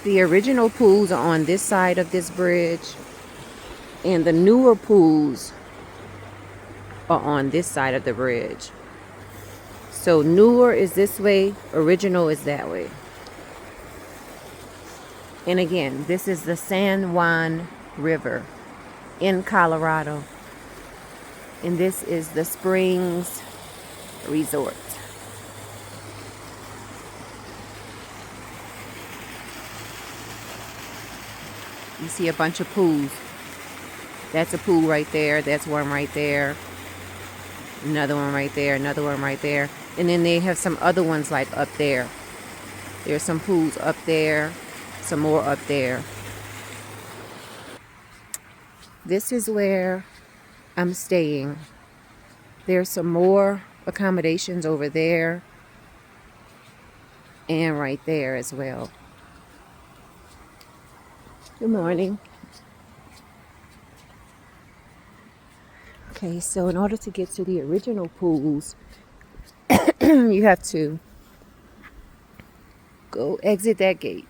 The original pools are on this side of this bridge, And the newer pools are on this side of the bridge. So newer is this way, original is that way. And again, this is the San Juan River in Colorado. And this is the Springs Resort. You see a bunch of pools. That's a pool right there. That's one right there. Another one right there. Another one right there. And then they have some other ones like up there. There's some pools up there. Some more up there. This is where I'm staying. There's some more accommodations over there. And right there as well. Good morning. Okay, so in order to get to the original pools, you have to go exit that gate.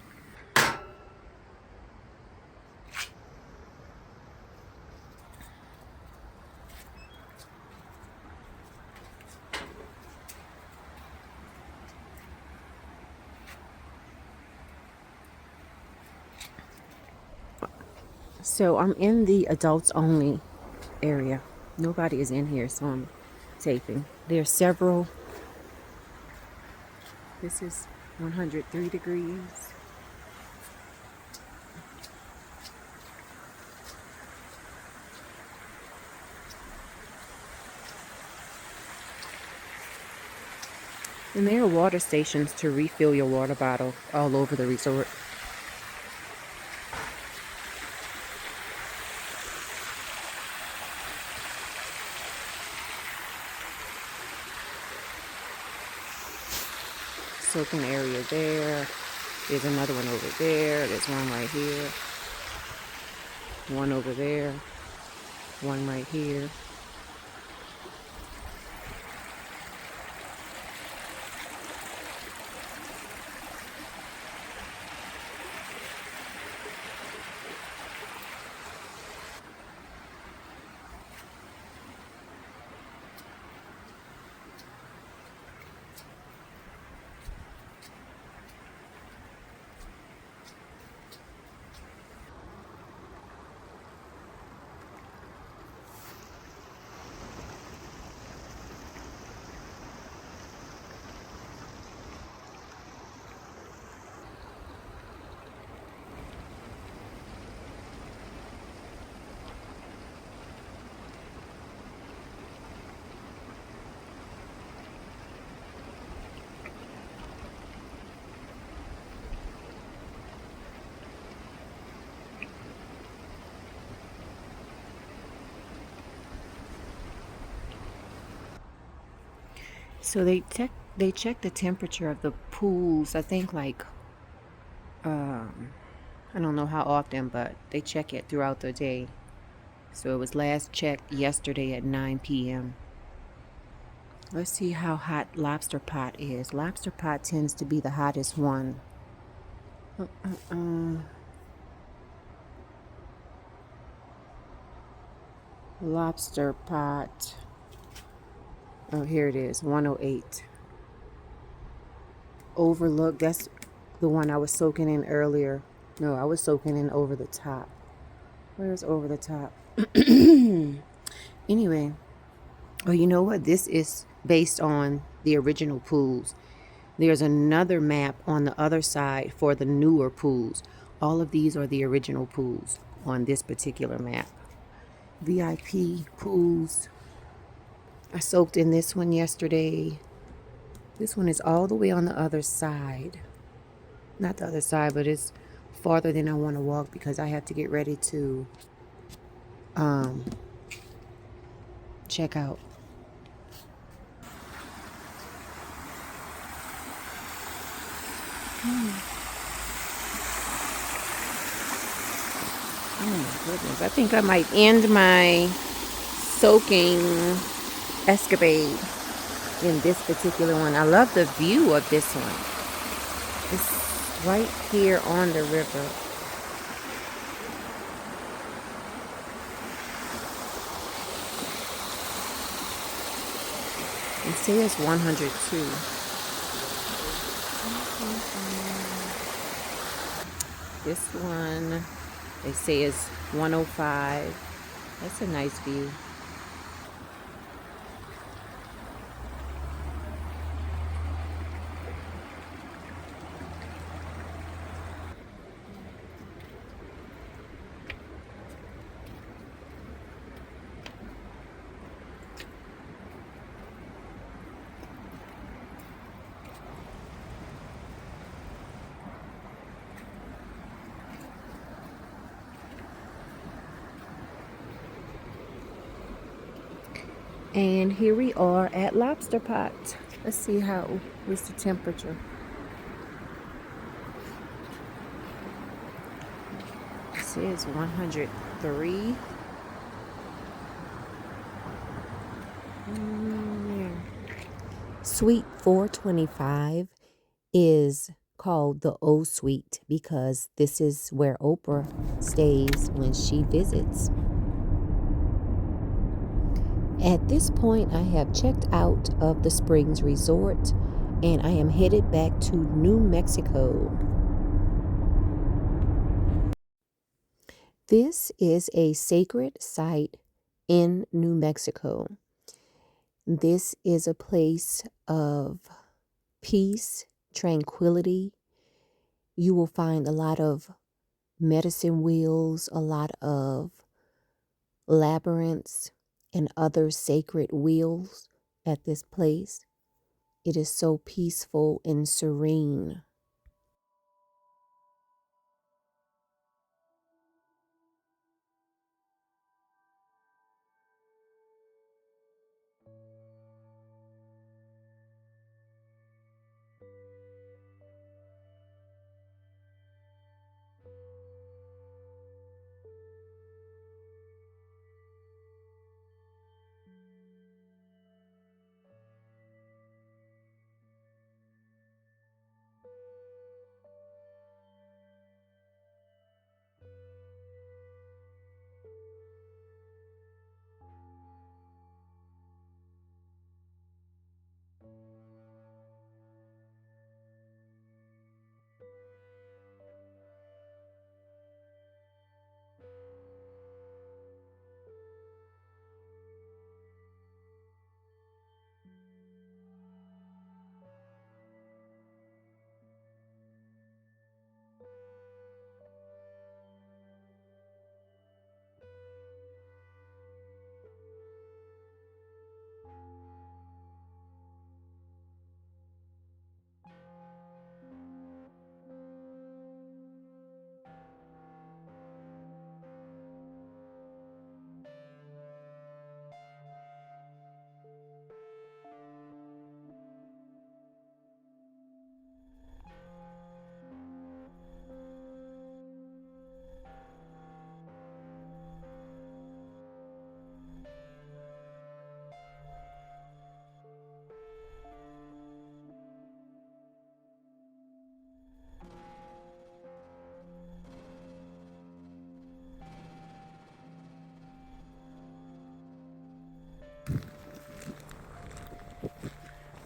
So I'm in the adults only area. Nobody is in here, so I'm taping. There are several. This is 103 degrees. And there are water stations to refill your water bottle all over the resort. Soaking area there. There's another one over there. There's one right here. One over there. One right here. So they check the temperature of the pools. I think like I don't know how often, but they check it throughout the day. So it was last checked yesterday at 9 p.m. Let's see how hot Lobster Pot is. Lobster Pot tends to be the hottest one. Lobster Pot. Oh, here it is, 108. Overlook, that's the one I was soaking in earlier. No, I was soaking in Over the Top. Where's Over the Top? Anyway, oh, you know what? This is based on the original pools. There's another map on the other side for the newer pools. All of these are the original pools on this particular map. VIP pools. I soaked in this one yesterday. This one is all the way on the other side. Not the other side, but it's farther than I want to walk because I have to get ready to check out. Oh my goodness. I think I might end my soaking escapade in this particular one. I love the view of this one. It's right here on the river. says 102. This one, it says 105. That's a nice view. And here we are at Lobster Pot. Let's see what's the temperature. It says 103. Yeah. Suite 425 is called the O Suite because this is where Oprah stays when she visits. At this point, I have checked out of the Springs Resort and I am headed back to New Mexico. This is a sacred site in New Mexico. This is a place of peace, tranquility. You will find a lot of medicine wheels, a lot of labyrinths, and other sacred wheels at this place. It is so peaceful and serene.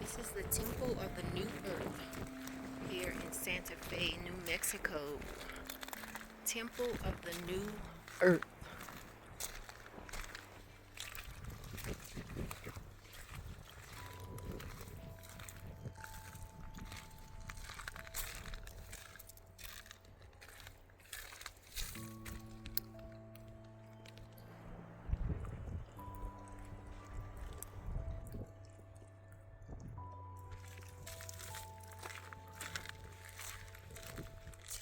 This is the Temple of the New Earth here in Santa Fe, New Mexico. Temple of the New Earth.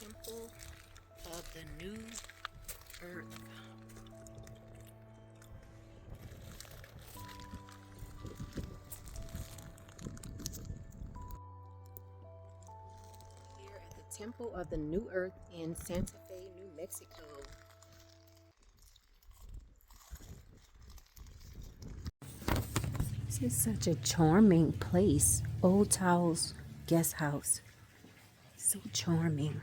Temple of the New Earth. Here at the Temple of the New Earth in Santa Fe, New Mexico. This is such a charming place. Old Taos Guesthouse. So charming.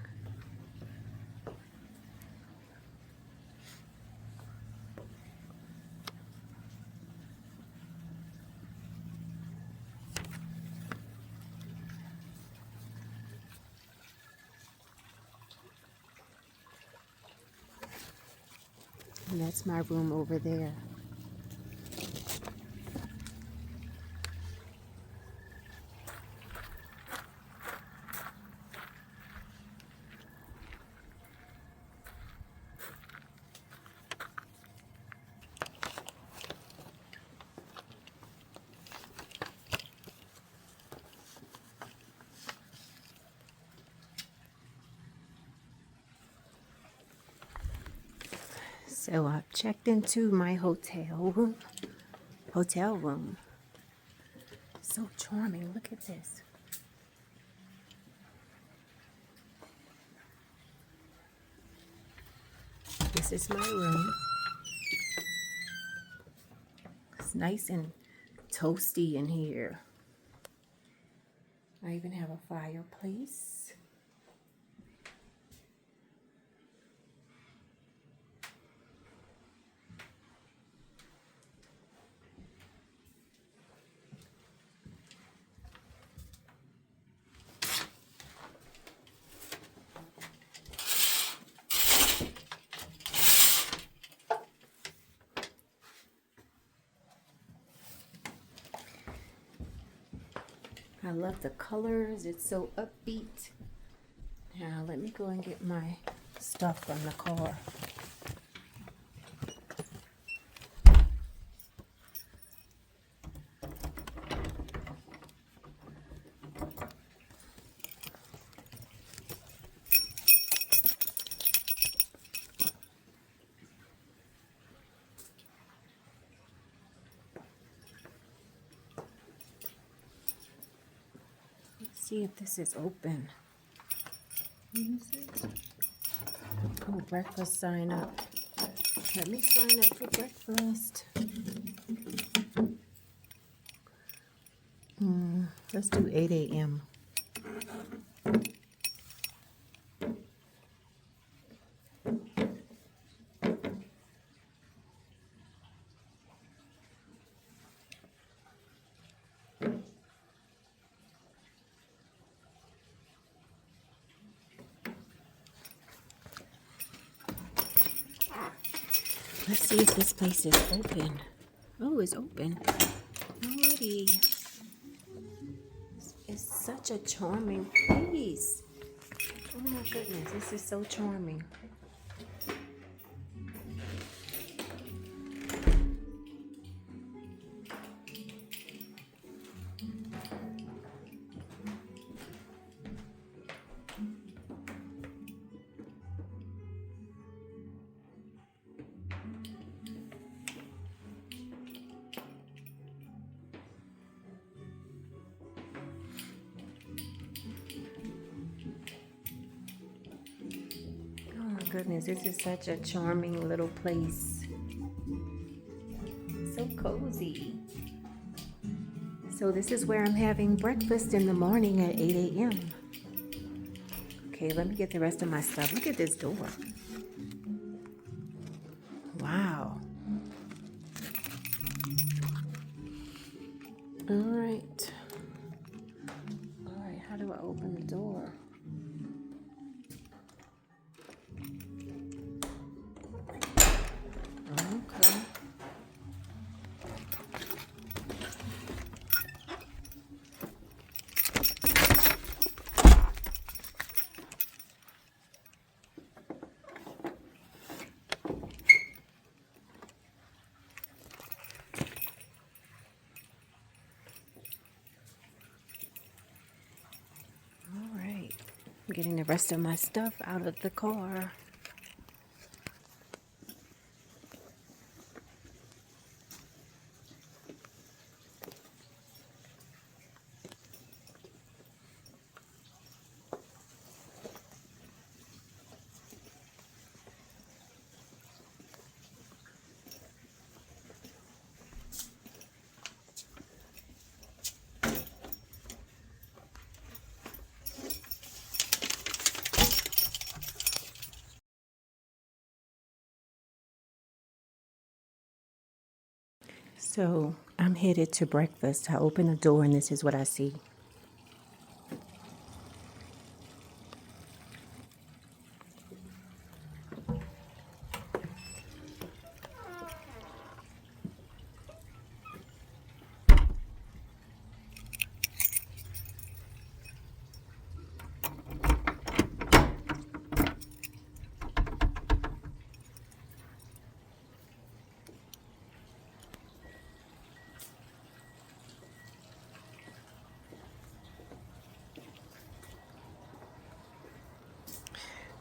And that's my room over there. So I've checked into my hotel room. So charming. Look at this. This is my room. It's nice and toasty in here. I even have a fireplace. I love the colors. It's so upbeat. Now let me go and get my stuff from the car. Let's see if this is open. Oh, breakfast sign up. Let me sign up for breakfast. Let's do 8 a.m. Let's see if this place is open. Oh, it's open. Alrighty. It's such a charming place. Oh my goodness, this is so charming. Oh my goodness, this is such a charming little place. So cozy. So this is where I'm having breakfast in the morning at 8 a.m. Okay, let me get the rest of my stuff. Look at this door. Wow. All right. All right, how do I open the door? Okay. All right. I'm getting the rest of my stuff out of the car. So I'm headed to breakfast. I open the door and this is what I see.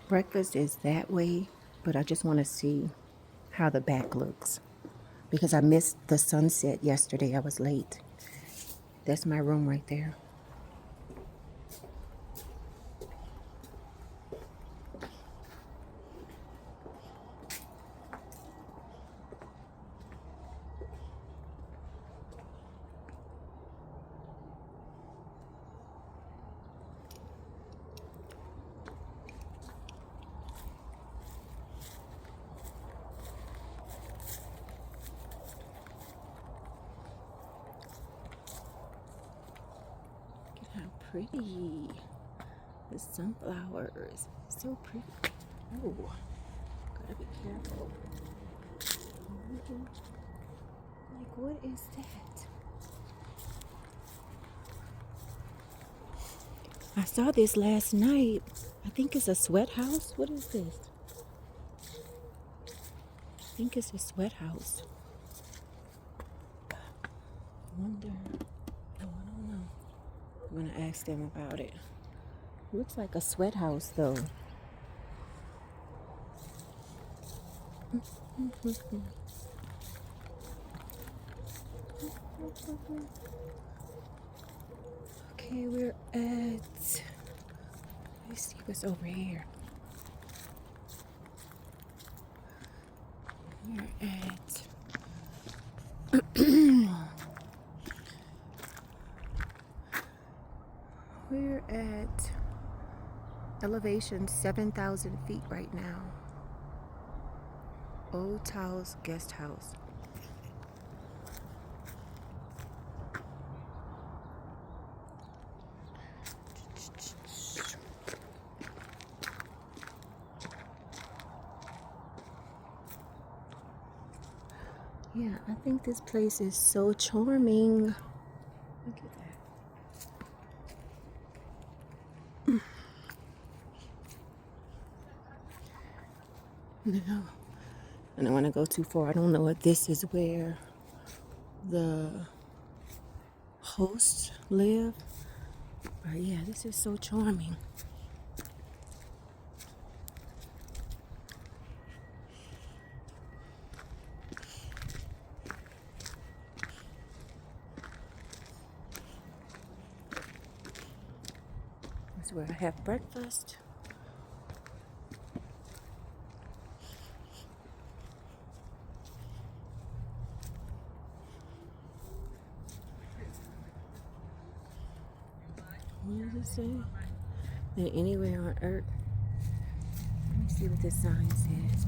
Breakfast is that way, but I just want to see how the back looks because I missed the sunset yesterday. I was late. That's my room right there. How pretty. The sunflowers. So pretty. Oh, gotta be careful. Like, what is that? I saw this last night. I think it's a sweat house. What is this? I think it's a sweat house. I wonder. Oh, I don't know. I'm gonna ask them about it. Looks like a sweat house though. Okay, we're at. Let's see what's over here. We're at. We're at elevation 7,000 feet right now. Old Taos Guesthouse. Yeah, I think this place is so charming. Look at that. No, I don't want to go too far. I don't know if this is where the hosts live. But yeah, this is so charming. This is where I have breakfast. What does it say? That anywhere on earth. Let me see what this sign says.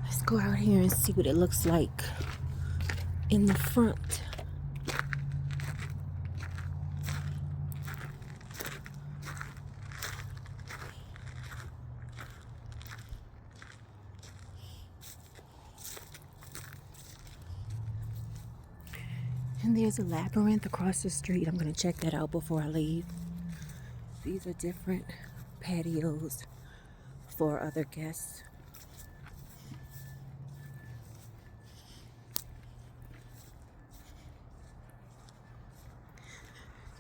Let's go out here and see what it looks like in the front. And there's a labyrinth across the street. I'm going to check that out before I leave. These are different patios for other guests.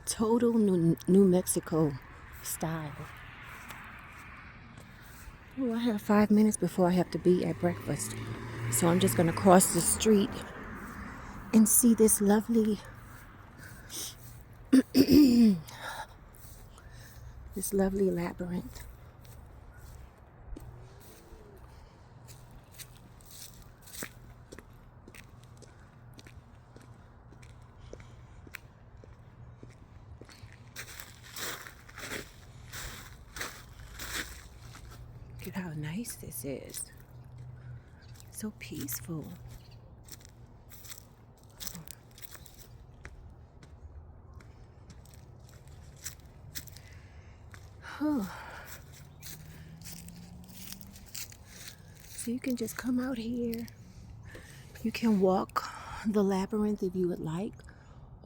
Total New Mexico style. Oh, I have 5 minutes before I have to be at breakfast. So I'm just going to cross the street and see this lovely this lovely labyrinth. Look at how nice this is. So peaceful. Oh. So you can just come out here. You can walk the labyrinth if you would like,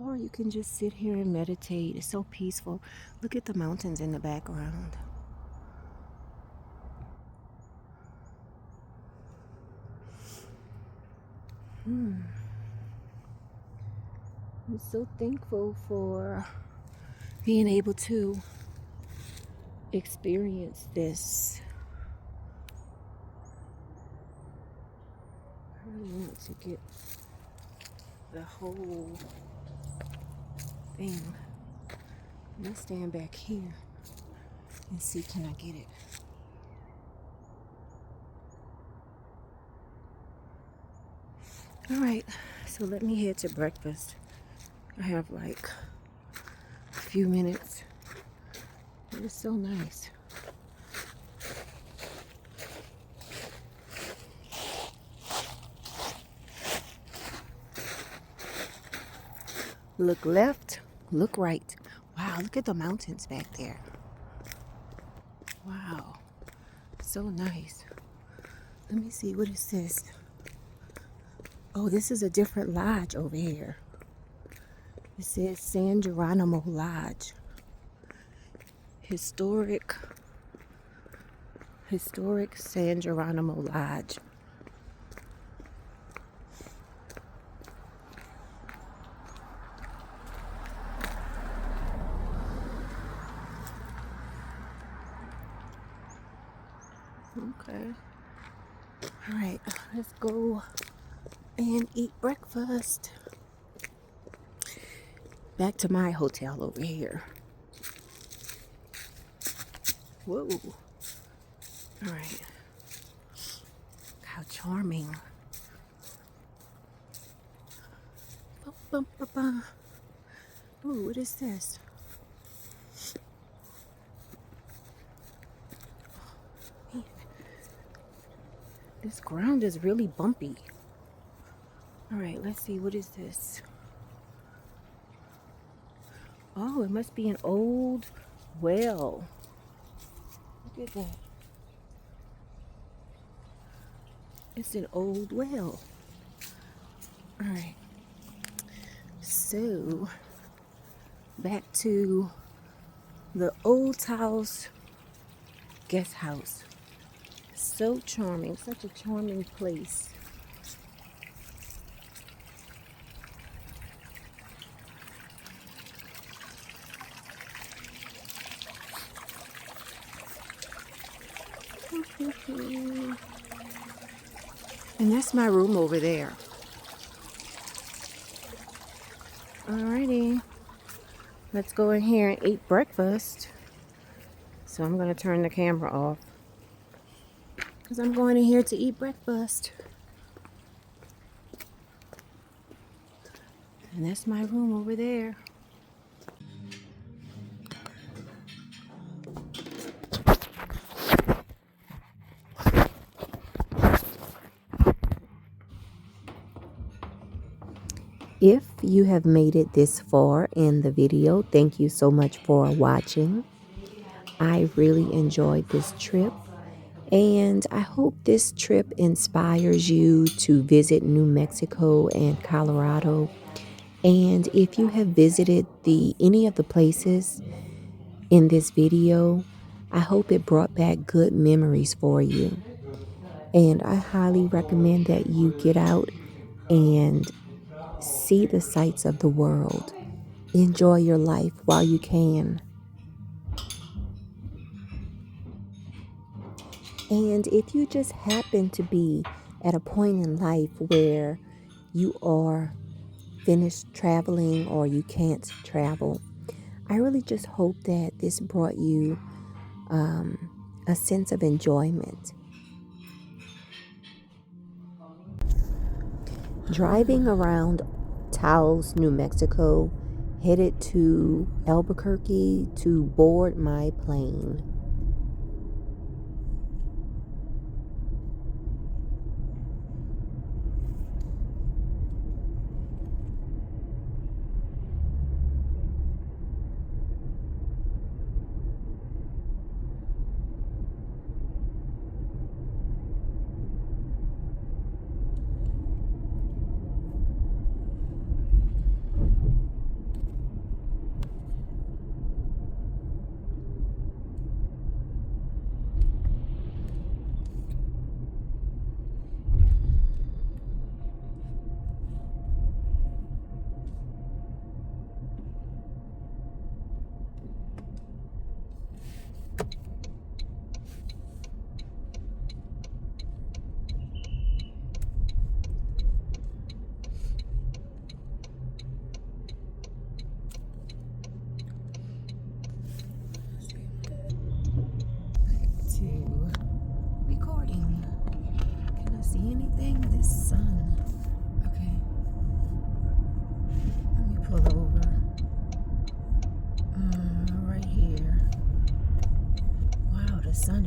Or you can just sit here and meditate. It's so peaceful. Look at the mountains in the background. I'm so thankful for being able to experience this. I really want to get the whole thing. Let's stand back here and see, can I get it? All right, so let me head to breakfast. I have like a few minutes. It is so nice. Look left, look right. Wow, look at the mountains back there. Wow, so nice. Let me see, what is this? Oh, this is a different lodge over here. It says San Geronimo Lodge. Historic San Geronimo Lodge. Okay. All right, let's go and eat breakfast. Back to my hotel over here. Whoa. All right. How charming. Bum, bum, bum, bum. Ooh, what is this? Man, this ground is really bumpy. All right, let's see, what is this? Oh, it must be an old well. Look at that. It's an old well. All right. So, back to the Old Taos Guesthouse. So charming, such a charming place. And that's my room over there. Alrighty. Let's go in here and eat breakfast. So I'm going to turn the camera off, because I'm going in here to eat breakfast. And that's my room over there. If you have made it this far in the video, thank you so much for watching. I really enjoyed this trip, and I hope this trip inspires you to visit New Mexico and Colorado. And if you have visited any of the places in this video, I hope it brought back good memories for you. And I highly recommend that you get out and see the sights of the world. Enjoy your life while you can. And if you just happen to be at a point in life where you are finished traveling or you can't travel, I really just hope that this brought you a sense of enjoyment. Driving around Taos, New Mexico, headed to Albuquerque to board my plane.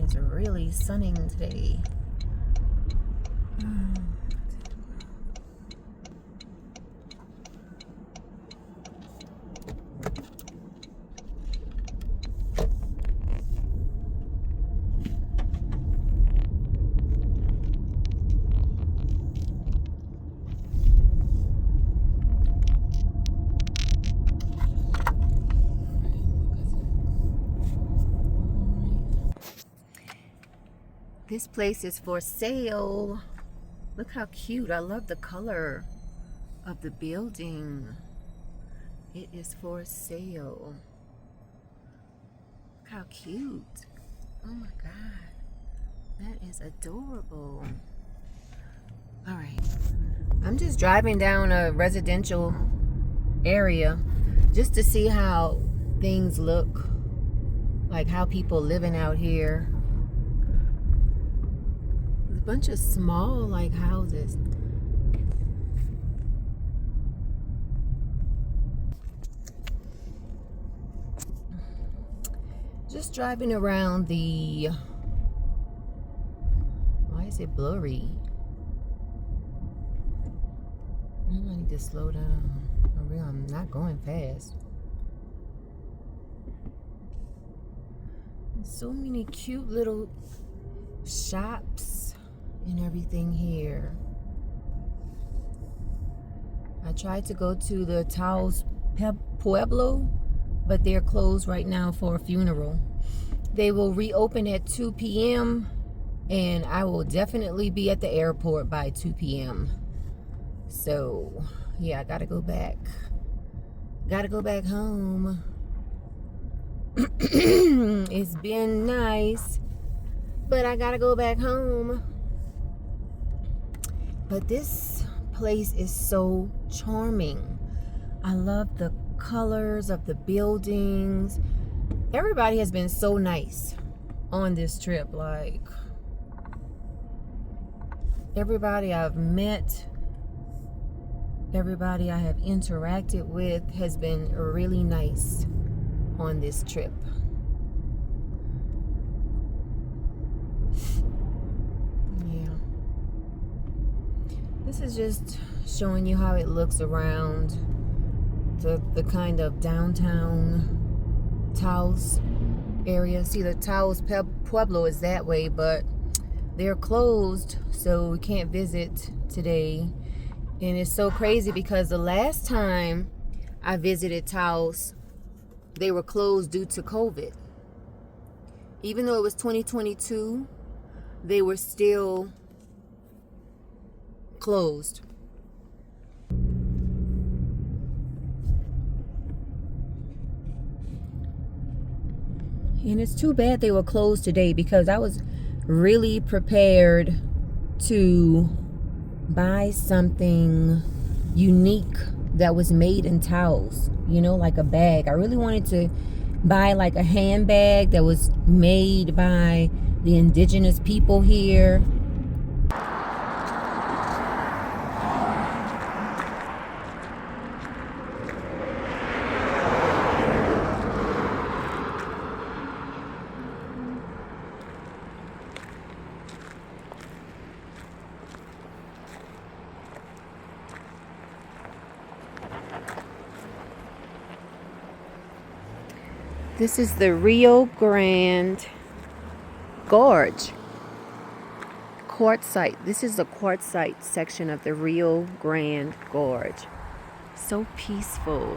is really sunning today. This place is for sale. Look how cute. I love the color of the building. It is for sale. Look how cute. Oh my God. That is adorable. All right. I'm just driving down a residential area just to see how things look. Like how people living out here. Bunch of small like houses. Just driving around the, why is it blurry? Maybe I need to slow down. I'm not going fast. So many cute little shops and everything here. I tried to go to the Taos Pueblo, but they're closed right now for a funeral. They will reopen at 2 p.m. and I will definitely be at the airport by 2 p.m. So, yeah, I gotta go back. Gotta go back home. It's been nice, but I gotta go back home. But this place is so charming. I love the colors of the buildings. Everybody has been so nice on this trip. Like, everybody I've met, everybody I have interacted with has been really nice on this trip. This is just showing you how it looks around the kind of downtown Taos area. See, the Taos Pueblo is that way, but they're closed, so we can't visit today. And it's so crazy because the last time I visited Taos, they were closed due to COVID. Even though it was 2022, they were still closed. And it's too bad they were closed today because I was really prepared to buy something unique that was made in Taos, you know, like a bag. I really wanted to buy like a handbag that was made by the indigenous people here. This is the Rio Grande Gorge. Quartzite. This is the quartzite section of the Rio Grande Gorge. So peaceful.